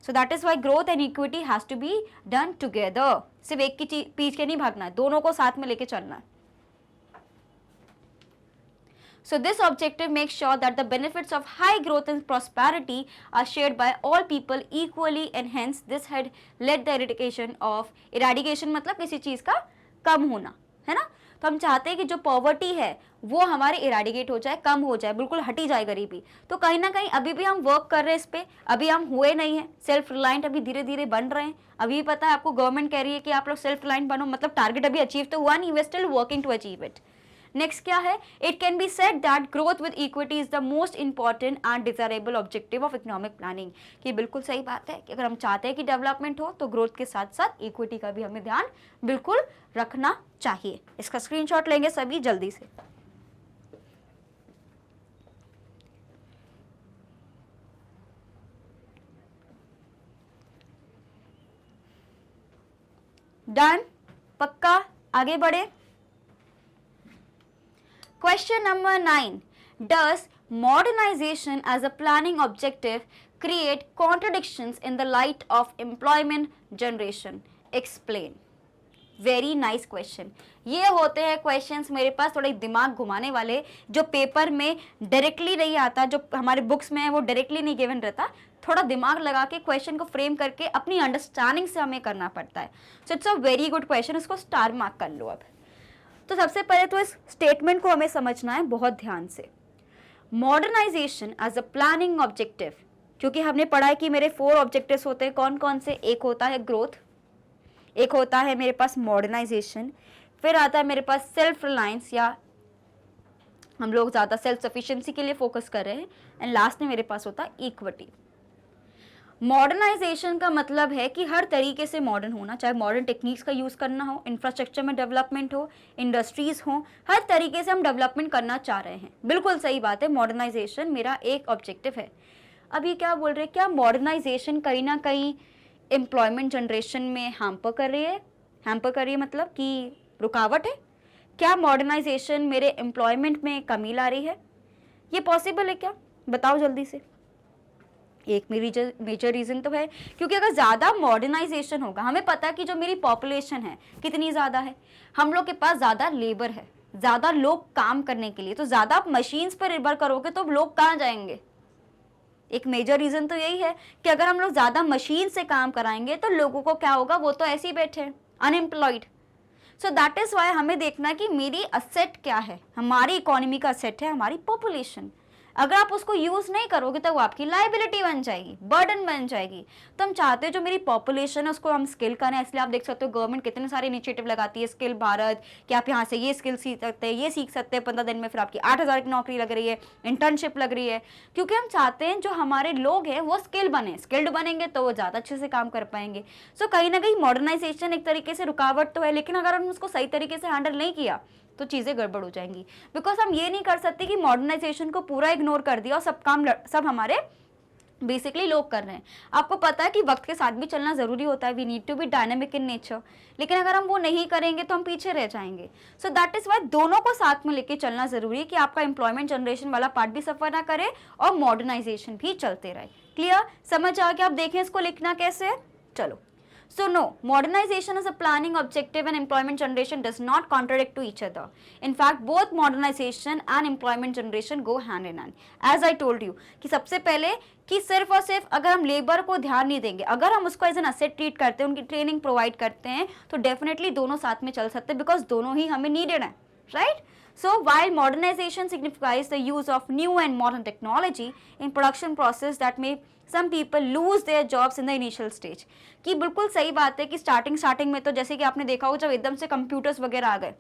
So that is why growth and equity has to be done together. सिर्फ एक की पीछे नहीं भागना है, दोनों को साथ में लेके चलना है। So this objective makes sure that the benefits of high growth and prosperity are shared by all people equally, and hence this had led the eradication मतलब किसी चीज का कम होना, है ना। तो हम चाहते हैं कि जो पॉवर्टी है वो हमारे इराडिकेट हो जाए, कम हो जाए, बिल्कुल हटी जाए गरीबी। तो कहीं ना कहीं अभी भी हम वर्क कर रहे हैं इस पे, अभी हम हुए नहीं हैं, सेल्फ रिलायंट अभी धीरे धीरे बन रहे हैं। अभी पता है आपको, गवर्नमेंट कह रही है कि आप लोग सेल्फ रिलायंट बनो, मतलब टारगेट अभी अचीव तो हुआ नहीं, we are still working to achieve it. Next क्या है, it can be said that growth with equity is the most important and desirable objective of economic planning. कि बिल्कुल सही बात है कि अगर हम चाहते हैं कि डेवलपमेंट हो तो ग्रोथ के साथ साथ इक्विटी का भी हमें ध्यान बिल्कुल रखना चाहिए। इसका स्क्रीनशॉट लेंगे सभी जल्दी से। डन, पक्का, आगे बढ़े। Question number 9. Does modernization as a planning objective create contradictions in the light of employment generation? Explain. Very nice question. ये होते हैं क्वेश्चंस मेरे पास थोड़े दिमाग घुमाने वाले, जो पेपर में डायरेक्टली नहीं आता, जो हमारे बुक्स में है वो डायरेक्टली नहीं गिवन रहता, थोड़ा दिमाग लगा के क्वेश्चन को फ्रेम करके अपनी अंडरस्टैंडिंग से हमें करना पड़ता है। So it's a very good question, इसको स्टार मार्क कर लो। अब तो सबसे पहले तो इस स्टेटमेंट को हमें समझना है बहुत ध्यान से। Modernisation as a planning objective, क्योंकि हमने पढ़ा है कि मेरे 4 ऑब्जेक्टिव्स होते हैं, कौन कौन से, एक होता है ग्रोथ, एक होता है मेरे पास मॉडर्नाइजेशन, फिर आता है मेरे पास सेल्फ रिलायंस, या हम लोग ज़्यादा सेल्फ सफिशिएंसी के लिए फोकस कर रहे हैं, एंड लास्ट में मेरे पास होता है इक्विटी। मॉडर्नाइजेशन का मतलब है कि हर तरीके से मॉडर्न होना, चाहे मॉडर्न टेक्निक्स का यूज़ करना हो, इंफ्रास्ट्रक्चर में डेवलपमेंट हो, इंडस्ट्रीज हो, हर तरीके से हम डेवलपमेंट करना चाह रहे हैं। बिल्कुल सही बात है, मॉडर्नाइजेशन मेरा एक ऑब्जेक्टिव है। अभी क्या बोल रहे हैं, क्या मॉडर्नाइजेशन कहीं ना कहीं एम्प्लॉयमेंट जनरेशन में हैम्पर कर रही है? हैम्पर कर रही है मतलब कि रुकावट है? क्या मॉडर्नाइजेशन मेरे एम्प्लॉयमेंट में कमी ला रही है? ये पॉसिबल है क्या? बताओ जल्दी से। एक मेजर रीज़न तो है, क्योंकि अगर ज़्यादा मॉडर्नाइजेशन होगा, हमें पता है कि जो मेरी पॉपुलेशन है कितनी ज़्यादा है, हम लोग के पास ज़्यादा लेबर है, ज़्यादा लोग काम करने के लिए, तो ज़्यादा आप मशीन्स पर निर्भर करोगे तो लोग कहाँ जाएंगे? एक मेजर रीज़न तो यही है कि अगर हम लोग ज़्यादा मशीन से काम कराएंगे तो लोगों को क्या होगा, वो तो ऐसे ही बैठे हैं unemployed. So that is Y हमें देखना है कि मेरी असेट क्या है, हमारी इकोनॉमी का असेट है हमारी पॉपुलेशन। अगर आप उसको यूज़ नहीं करोगे तो वो आपकी लाइबिलिटी बन जाएगी, बर्डन बन जाएगी। तो हम चाहते हैं जो मेरी पॉपुलेशन है उसको हम स्किल करें, इसलिए आप देख सकते हो गवर्नमेंट कितने सारे इनिशिएटिव लगाती है, स्किल भारत, कि आप यहाँ से ये स्किल सीख सकते हैं, ये सीख सकते हैं 15 दिन में, फिर आपकी 8,000 की नौकरी लग रही है, इंटर्नशिप लग रही है, क्योंकि हम चाहते हैं जो हमारे लोग हैं वो स्किल बने, स्किल्ड बनेंगे तो वो ज़्यादा अच्छे से काम कर पाएंगे। सो कहीं ना कहीं मॉडर्नाइजेशन एक तरीके से रुकावट तो है, लेकिन अगर हम उसको सही तरीके से हैंडल नहीं किया तो चीज़ें गड़बड़ हो जाएंगी। बिकॉज हम ये नहीं कर सकते कि मॉडर्नाइजेशन को पूरा इग्नोर कर दिया और सब काम सब हमारे बेसिकली लोग कर रहे हैं। आपको पता है कि वक्त के साथ भी चलना ज़रूरी होता है, we need to be dynamic in nature, लेकिन अगर हम वो नहीं करेंगे तो हम पीछे रह जाएंगे। सो दैट इज़ वाई दोनों को साथ में लेके चलना ज़रूरी है कि आपका एम्प्लॉयमेंट जनरेशन वाला पार्ट भी सफ़र ना करे और मॉडर्नाइजेशन भी चलते रहे। क्लियर? समझ आ गया? आप देखें इसको लिखना कैसे है। चलो, So no, modernization as a planning objective and employment generation does not contradict to each other. In fact, both modernization and employment generation go hand in hand. As I told you कि सबसे पहले कि सिर्फ और सिर्फ अगर हम labour को ध्यान नहीं देंगे, अगर हम उसको एज एन असेट ट्रीट करते हैं, उनकी ट्रेनिंग प्रोवाइड करते हैं, तो डेफिनेटली दोनों साथ में चल सकते हैं, बिकॉज दोनों ही हमें नीडेड है, right? So while modernization signifies the use of new and modern technology in production process that may some people lose their jobs in the initial stage, कि बिल्कुल सही बात है कि स्टार्टिंग में तो जैसे कि आपने देखा हो जब एकदम से कंप्यूटर्स वगैरह आ गए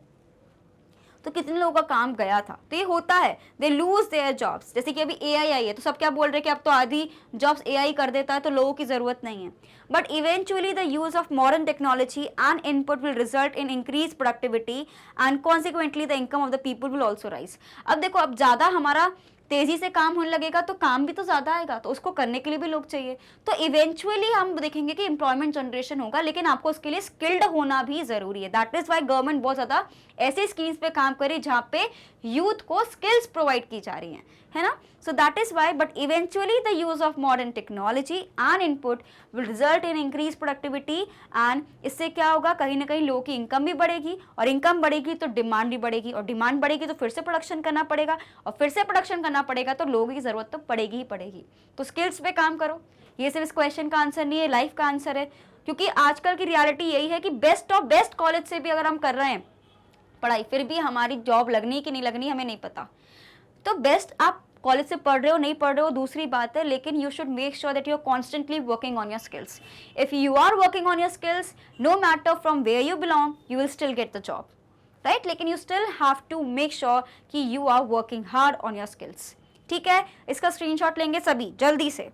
तो कितने लोगों का काम गया था, तो ये होता है, दे लूज देयर जॉब्स। जैसे कि अभी एआई आई है तो सब क्या बोल रहे हैं कि अब तो आधी जॉब्स एआई कर देता है तो लोगों की जरूरत नहीं है, but eventually the use of modern technology and input will result in increase productivity and consequently the income of the people will also rise. अब देखो, अब ज्यादा हमारा तेजी से काम होने लगेगा तो काम भी तो ज्यादा आएगा, तो उसको करने के लिए भी लोग चाहिए, तो इवेंचुअली हम देखेंगे कि एम्प्लॉयमेंट जनरेशन होगा, लेकिन आपको उसके लिए स्किल्ड होना भी जरूरी है। दैट इज वाई गवर्नमेंट बहुत ज्यादा ऐसे स्कीम्स पे काम करे जहाँ पे यूथ को स्किल्स प्रोवाइड की जा रही है ना? So that is why, but eventually the use of modern technology and input will result in increase productivity, and इससे क्या होगा, कहीं ना कहीं लोगों की इनकम भी बढ़ेगी, और इनकम बढ़ेगी तो डिमांड भी बढ़ेगी, और डिमांड बढ़ेगी तो फिर से प्रोडक्शन करना पड़ेगा, और फिर से प्रोडक्शन करना पड़ेगा तो लोगों की जरूरत तो पड़ेगी ही पड़ेगी। तो स्किल्स पे काम करो। ये सिर्फ इस क्वेश्चन का आंसर नहीं है, लाइफ का आंसर है, क्योंकि आजकल की रियलिटी यही है कि बेस्ट ऑफ बेस्ट कॉलेज से भी अगर हम कर रहे हैं पढ़ाई, फिर भी हमारी जॉब लगनी कि नहीं लगनी हमें नहीं पता। तो बेस्ट आप कॉलेज से पढ़ रहे हो नहीं पढ़ रहे हो दूसरी बात है, लेकिन you should make sure that you are constantly working on your skills. If you are working on your skills, no matter from where you belong, you will still get the job, right? लेकिन you still have to make sure कि you are working hard on your skills. ठीक है, इसका screenshot लेंगे सभी जल्दी से।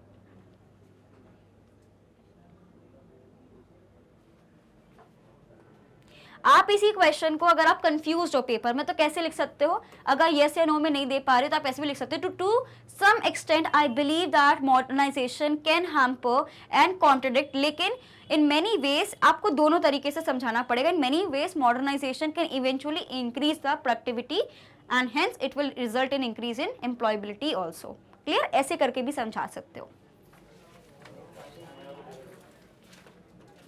आप इसी क्वेश्चन को अगर आप कंफ्यूज हो पेपर में तो कैसे लिख सकते हो, अगर येस या नो में नहीं दे पा रहे तो आप ऐसे भी लिख सकते हो, to some extent I believe that modernisation can hamper and contradict, लेकिन इन मेनी वेज आपको दोनों तरीके से समझाना पड़ेगा। In many ways modernisation can eventually increase the productivity and hence it will result in increase in employability also. Clear? ऐसे करके भी समझा सकते हो,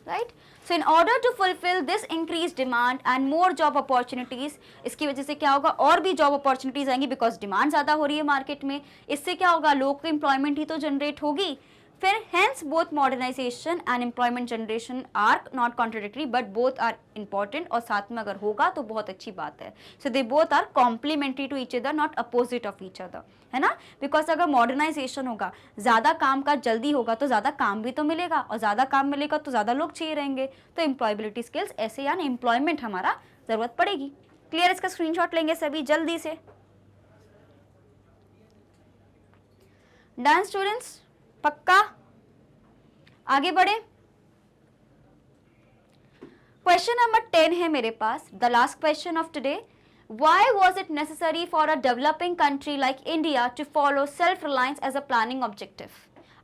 right? So in order to fulfill this increased demand and more job opportunities, इसकी वजह से क्या होगा, और भी जॉब अपॉर्चुनिटीज आएंगी, बिकॉज डिमांड ज्यादा हो रही है मार्केट में। इससे क्या होगा, लोगों को एम्प्लॉयमेंट ही तो जनरेट होगी। फिर hence both modernization and employment generation are not contradictory but both are important, और साथ में अगर होगा तो बहुत अच्छी बात है। So they both are complementary to each other, not opposite of each other, है ना? बिकॉज अगर मॉडर्नाइजेशन होगा, ज्यादा काम का जल्दी होगा तो ज्यादा काम भी तो मिलेगा, और ज्यादा काम मिलेगा तो ज्यादा लोग चाहिए रहेंगे, तो एम्प्लॉयबिलिटी स्किल्स ऐसे यानी एम्प्लॉयमेंट हमारा जरूरत पड़ेगी। क्लियर? इसका स्क्रीनशॉट लेंगे सभी जल्दी से। डन स्टूडेंट्स, पक्का? आगे बढ़े। क्वेश्चन नंबर 10 है मेरे पास, the last question of today. Why was it necessary for a developing country like India to follow self-reliance as a planning objective?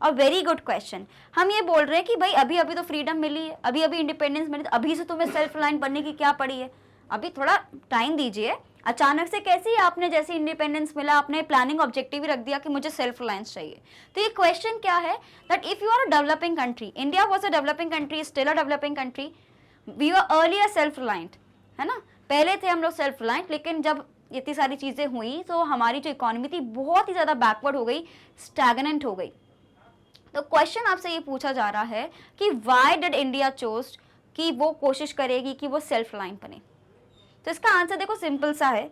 A very good question. हम ये बोल रहे हैं कि भाई अभी अभी तो फ्रीडम मिली है, अभी अभी इंडिपेंडेंस मिली, अभी से तुम्हें सेल्फ रिलायंट बनने की क्या पड़ी है, अभी थोड़ा टाइम दीजिए। अचानक से कैसे ही आपने जैसे इंडिपेंडेंस मिला आपने प्लानिंग ऑब्जेक्टिव ही रख दिया कि मुझे सेल्फ रिलायंस चाहिए। तो ये क्वेश्चन क्या है, that if you are a developing country, India was a developing country, still a developing country, we were earlier self reliant, है ना? पहले थे हम लोग सेल्फ रिलायंट, लेकिन जब इतनी सारी चीज़ें हुई तो हमारी जो इकोनॉमी थी बहुत ही ज़्यादा बैकवर्ड हो गई, स्टैगनेंट हो गई। तो क्वेश्चन आपसे ये पूछा जा रहा है कि व्हाई डिड इंडिया चोज कि वो कोशिश करेगी कि वो सेल्फ रिलायंट बने। तो इसका आंसर देखो सिंपल सा है,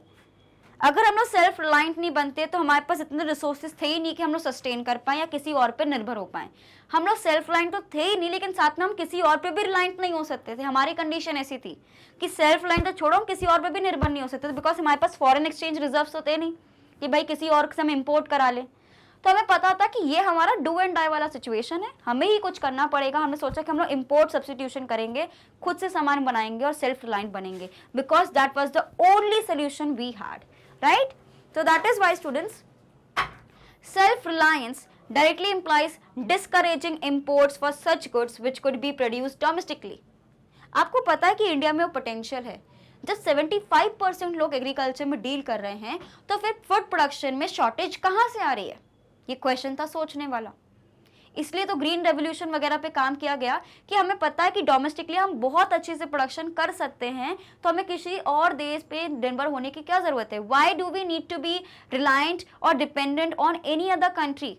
अगर हम लोग सेल्फ रिलायंट नहीं बनते तो हमारे पास इतने रिसोर्सेज थे ही नहीं कि हम लोग सस्टेन कर पाए या किसी और पे निर्भर हो पाए। हम लोग सेल्फ रिलायंट तो थे ही नहीं, लेकिन साथ में हम किसी और पे भी रिलायंट नहीं हो सकते थे। हमारी कंडीशन ऐसी थी कि सेल्फ रिलायंट तो छोड़ो, हम किसी और पे भी निर्भर नहीं हो सकते थे, बिकॉज हमारे पास फॉरेन एक्सचेंज रिजर्व्स तो थे नहीं कि भाई किसी और से हम इम्पोर्ट करा लें। तो हमें पता था कि ये हमारा डू एंड डाई वाला सिचुएशन है, हमें ही कुछ करना पड़ेगा। हमने सोचा कि हम लोग इम्पोर्ट सब्सटीट्यूशन करेंगे, खुद से सामान बनाएंगे और सेल्फ रिलायंट बनेंगे, because that was the only solution we had, right? So that is why students, self-reliance directly implies discouraging imports for such goods which could be produced domestically. आपको पता है कि इंडिया में वो पोटेंशियल है, जब 75% लोग एग्रीकल्चर में डील कर रहे हैं तो फिर फूड प्रोडक्शन में शॉर्टेज कहाँ से आ रही है? ये क्वेश्चन था सोचने वाला। इसलिए तो ग्रीन रेवोल्यूशन वगैरह पे काम किया गया कि हमें पता है कि डोमेस्टिकली हम बहुत अच्छे से प्रोडक्शन कर सकते हैं, तो हमें किसी और देश पे निर्भर होने की क्या जरूरत है। Why do we need to be reliant और dependent on any other country.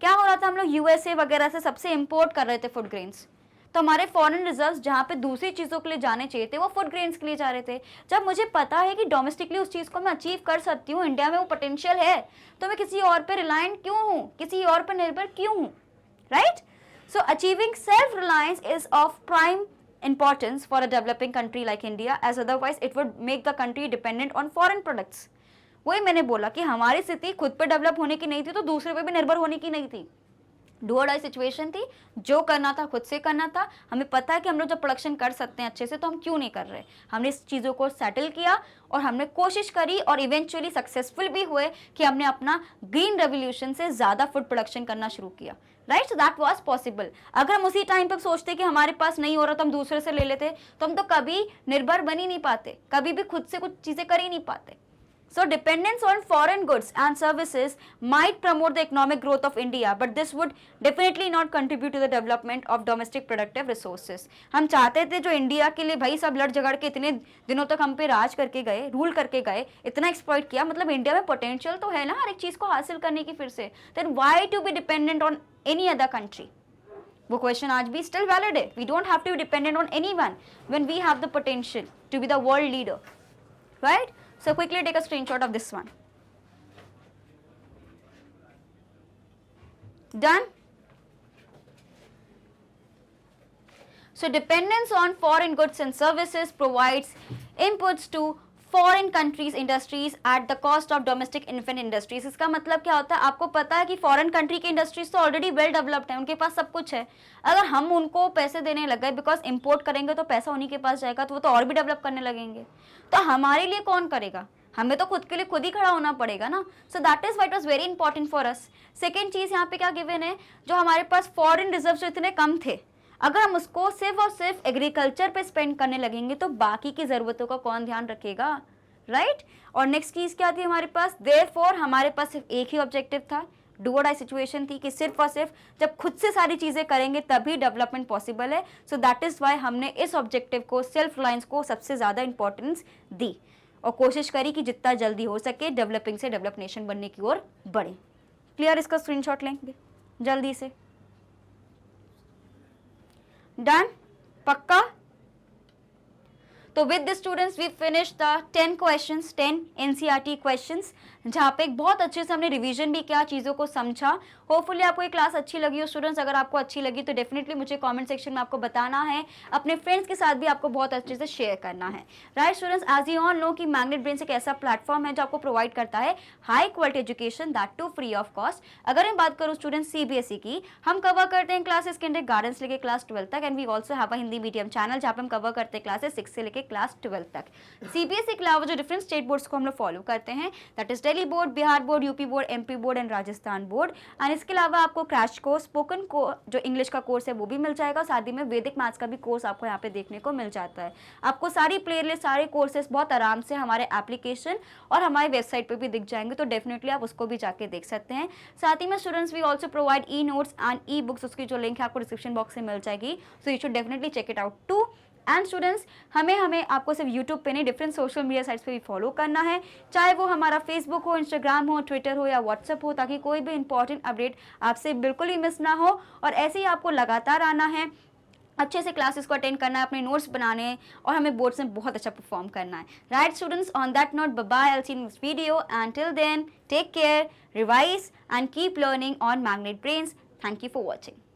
क्या हो रहा था, हम लोग यूएसए वगैरह से सबसे इंपोर्ट कर रहे थे फूड ग्रेन्स, तो हमारे फॉरेन रिजर्व्स जहाँ पे दूसरी चीज़ों के लिए जाने चाहिए थे वो फूड ग्रेन्स के लिए जा रहे थे। जब मुझे पता है कि डोमेस्टिकली उस चीज़ को मैं अचीव कर सकती हूँ, इंडिया में वो पोटेंशियल है, तो मैं किसी और पे रिलायंट क्यों हूँ, किसी और पे निर्भर क्यों हूँ, right. So achieving self reliance is of prime importance for a developing country like India, as otherwise it would make the country dependent on foreign products। वही मैंने बोला कि हमारी स्थिति खुद पे डेवलप होने की नहीं थी तो दूसरे पे भी निर्भर होने की नहीं थी। डू और डाई सिचुएशन थी, जो करना था खुद से करना था। हमें पता है कि हम लोग जब प्रोडक्शन कर सकते हैं अच्छे से तो हम क्यों नहीं कर रहे। हमने इस चीज़ों को सेटल किया और हमने कोशिश करी और इवेंचुअली सक्सेसफुल भी हुए कि हमने अपना ग्रीन रेवोल्यूशन से ज़्यादा फूड प्रोडक्शन करना शुरू किया, right. So that was possible. अगर हम उसी टाइम पर सोचते कि हमारे पास नहीं हो रहा तो हम दूसरे से ले लेते, तो हम तो कभी निर्भर बन ही नहीं पाते, कभी भी खुद से कुछ चीज़ें कर ही नहीं पाते। So dependence on foreign goods and services might promote the economic growth of India, but this would definitely not contribute to the development of domestic productive resources। हम चाहते थे जो इंडिया के लिए भाई सब लड़ झगड़ के इतने दिनों तक हम पे राज करके गए, रूल करके गए, इतना एक्सप्लॉइट किया, मतलब इंडिया में पोटेंशियल तो है ना हर एक चीज़ को हासिल करने की फिर से। Then why to be dependent on any other country? वो क्वेश्चन आज भी स्टिल वैलिड है। We don't have to be dependent on anyone when we have the potential to be the world leader, right? So quickly take a screenshot of this one. Done? So dependence on foreign goods and services provides inputs to foreign countries industries at the cost of domestic infant industries. इसका मतलब क्या होता है, आपको पता है कि foreign country की इंडस्ट्रीज तो ऑलरेडी वेल डेवलप्ड है, उनके पास सब कुछ है। अगर हम उनको पैसे देने लग गए, बिकॉज इंपोर्ट करेंगे तो पैसा उन्हीं के पास जाएगा, तो वो तो और भी डेवलप करने लगेंगे, तो हमारे लिए कौन करेगा, हमें तो खुद के लिए खुद ही खड़ा होना पड़ेगा ना। So that is what was very important for us. Second चीज यहाँ पे क्या गिवन है, जो हमारे पास फॉरेन रिजर्व इतने कम थे, अगर हम उसको सिर्फ और सिर्फ एग्रीकल्चर पे स्पेंड करने लगेंगे तो बाकी की ज़रूरतों का कौन ध्यान रखेगा, राइट। और नेक्स्ट चीज़ क्या थी हमारे पास, देयरफॉर हमारे पास सिर्फ एक ही ऑब्जेक्टिव था, डू और डाई सिचुएशन थी कि सिर्फ और सिर्फ जब खुद से सारी चीज़ें करेंगे तभी डेवलपमेंट पॉसिबल है। सो दैट इज़ वाई हमने इस ऑब्जेक्टिव को, सेल्फ रिलायंस को सबसे ज़्यादा इंपॉर्टेंस दी और कोशिश करी कि जितना जल्दी हो सके डेवलपिंग से डेवलप नेशन बनने की ओर बढ़े। क्लियर, इसका स्क्रीनशॉट लेंगे जल्दी से। डन, पक्का। तो with the students we finish the 10 questions, 10 NCERT questions, जहाँ पे बहुत अच्छे से हमने रिवीजन भी किया, चीज़ों को समझा। होपफुली आपको ये क्लास अच्छी लगी हो स्टूडेंट्स। अगर आपको अच्छी लगी तो डेफिनेटली मुझे कमेंट सेक्शन में आपको बताना है, अपने फ्रेंड्स के साथ भी आपको बहुत अच्छे से शेयर करना है, right students. As you all know कि मैग्नेट ब्रेन्स एक ऐसा प्लेटफॉर्म है जो आपको प्रोवाइड करता है high quality education, that too free of cost. अगर मैं बात करूँ स्टूडेंट्स सीबीएसई की, हम कवर करते हैं क्लासेस किंडरगार्टन से लेकर क्लास 12 तक, and we also have a Hindi medium channel जहाँ पे हम कवर करते हैं क्लासेस 6 से लेकर क्लास 12 तक। सीबीएसई के अलावा जो डिफरेंट स्टेट बोर्ड्स को हम लोग फॉलो करते हैं, that is Delhi board, Bihar board, UP board, MP board and Rajasthan board. And इसके अलावा आपको क्रैश कोर्स, स्पोकन को जो इंग्लिश का कोर्स है वो भी मिल जाएगा, साथ ही में वैदिक मैथ्स का भी कोर्स आपको यहाँ पे देखने को मिल जाता है। आपको सारी प्लेलिस्ट, सारे कोर्सेज बहुत आराम से हमारे एप्लीकेशन और हमारे वेबसाइट पे भी दिख जाएंगे, तो डेफिनेटली आप उसको भी जाके देख सकते हैं। साथ ही में students we also provide e notes and e books, उसकी जो लिंक है आपको डिस्क्रिप्शन बॉक्स से मिल जाएगी, so you should definitely check it out too. And students हमें आपको सिर्फ यूट्यूब पे नहीं, डिफरेंट सोशल मीडिया साइट्स पे भी फॉलो करना है, चाहे वो हमारा फेसबुक हो, इंस्टाग्राम हो, ट्विटर हो या व्हाट्सएप हो, ताकि कोई भी इंपॉर्टेंट अपडेट आपसे बिल्कुल ही मिस ना हो। और ऐसे ही आपको लगातार आना है, अच्छे से क्लासेस को अटेंड करना है, अपने नोट्स बनाने और हमें बोर्ड्स में बहुत अच्छा परफॉर्म करना है, right students. On that note, bye bye, I will see you in this video, and till then take care, revise and keep learning on Magnet Brains. Thank you for watching.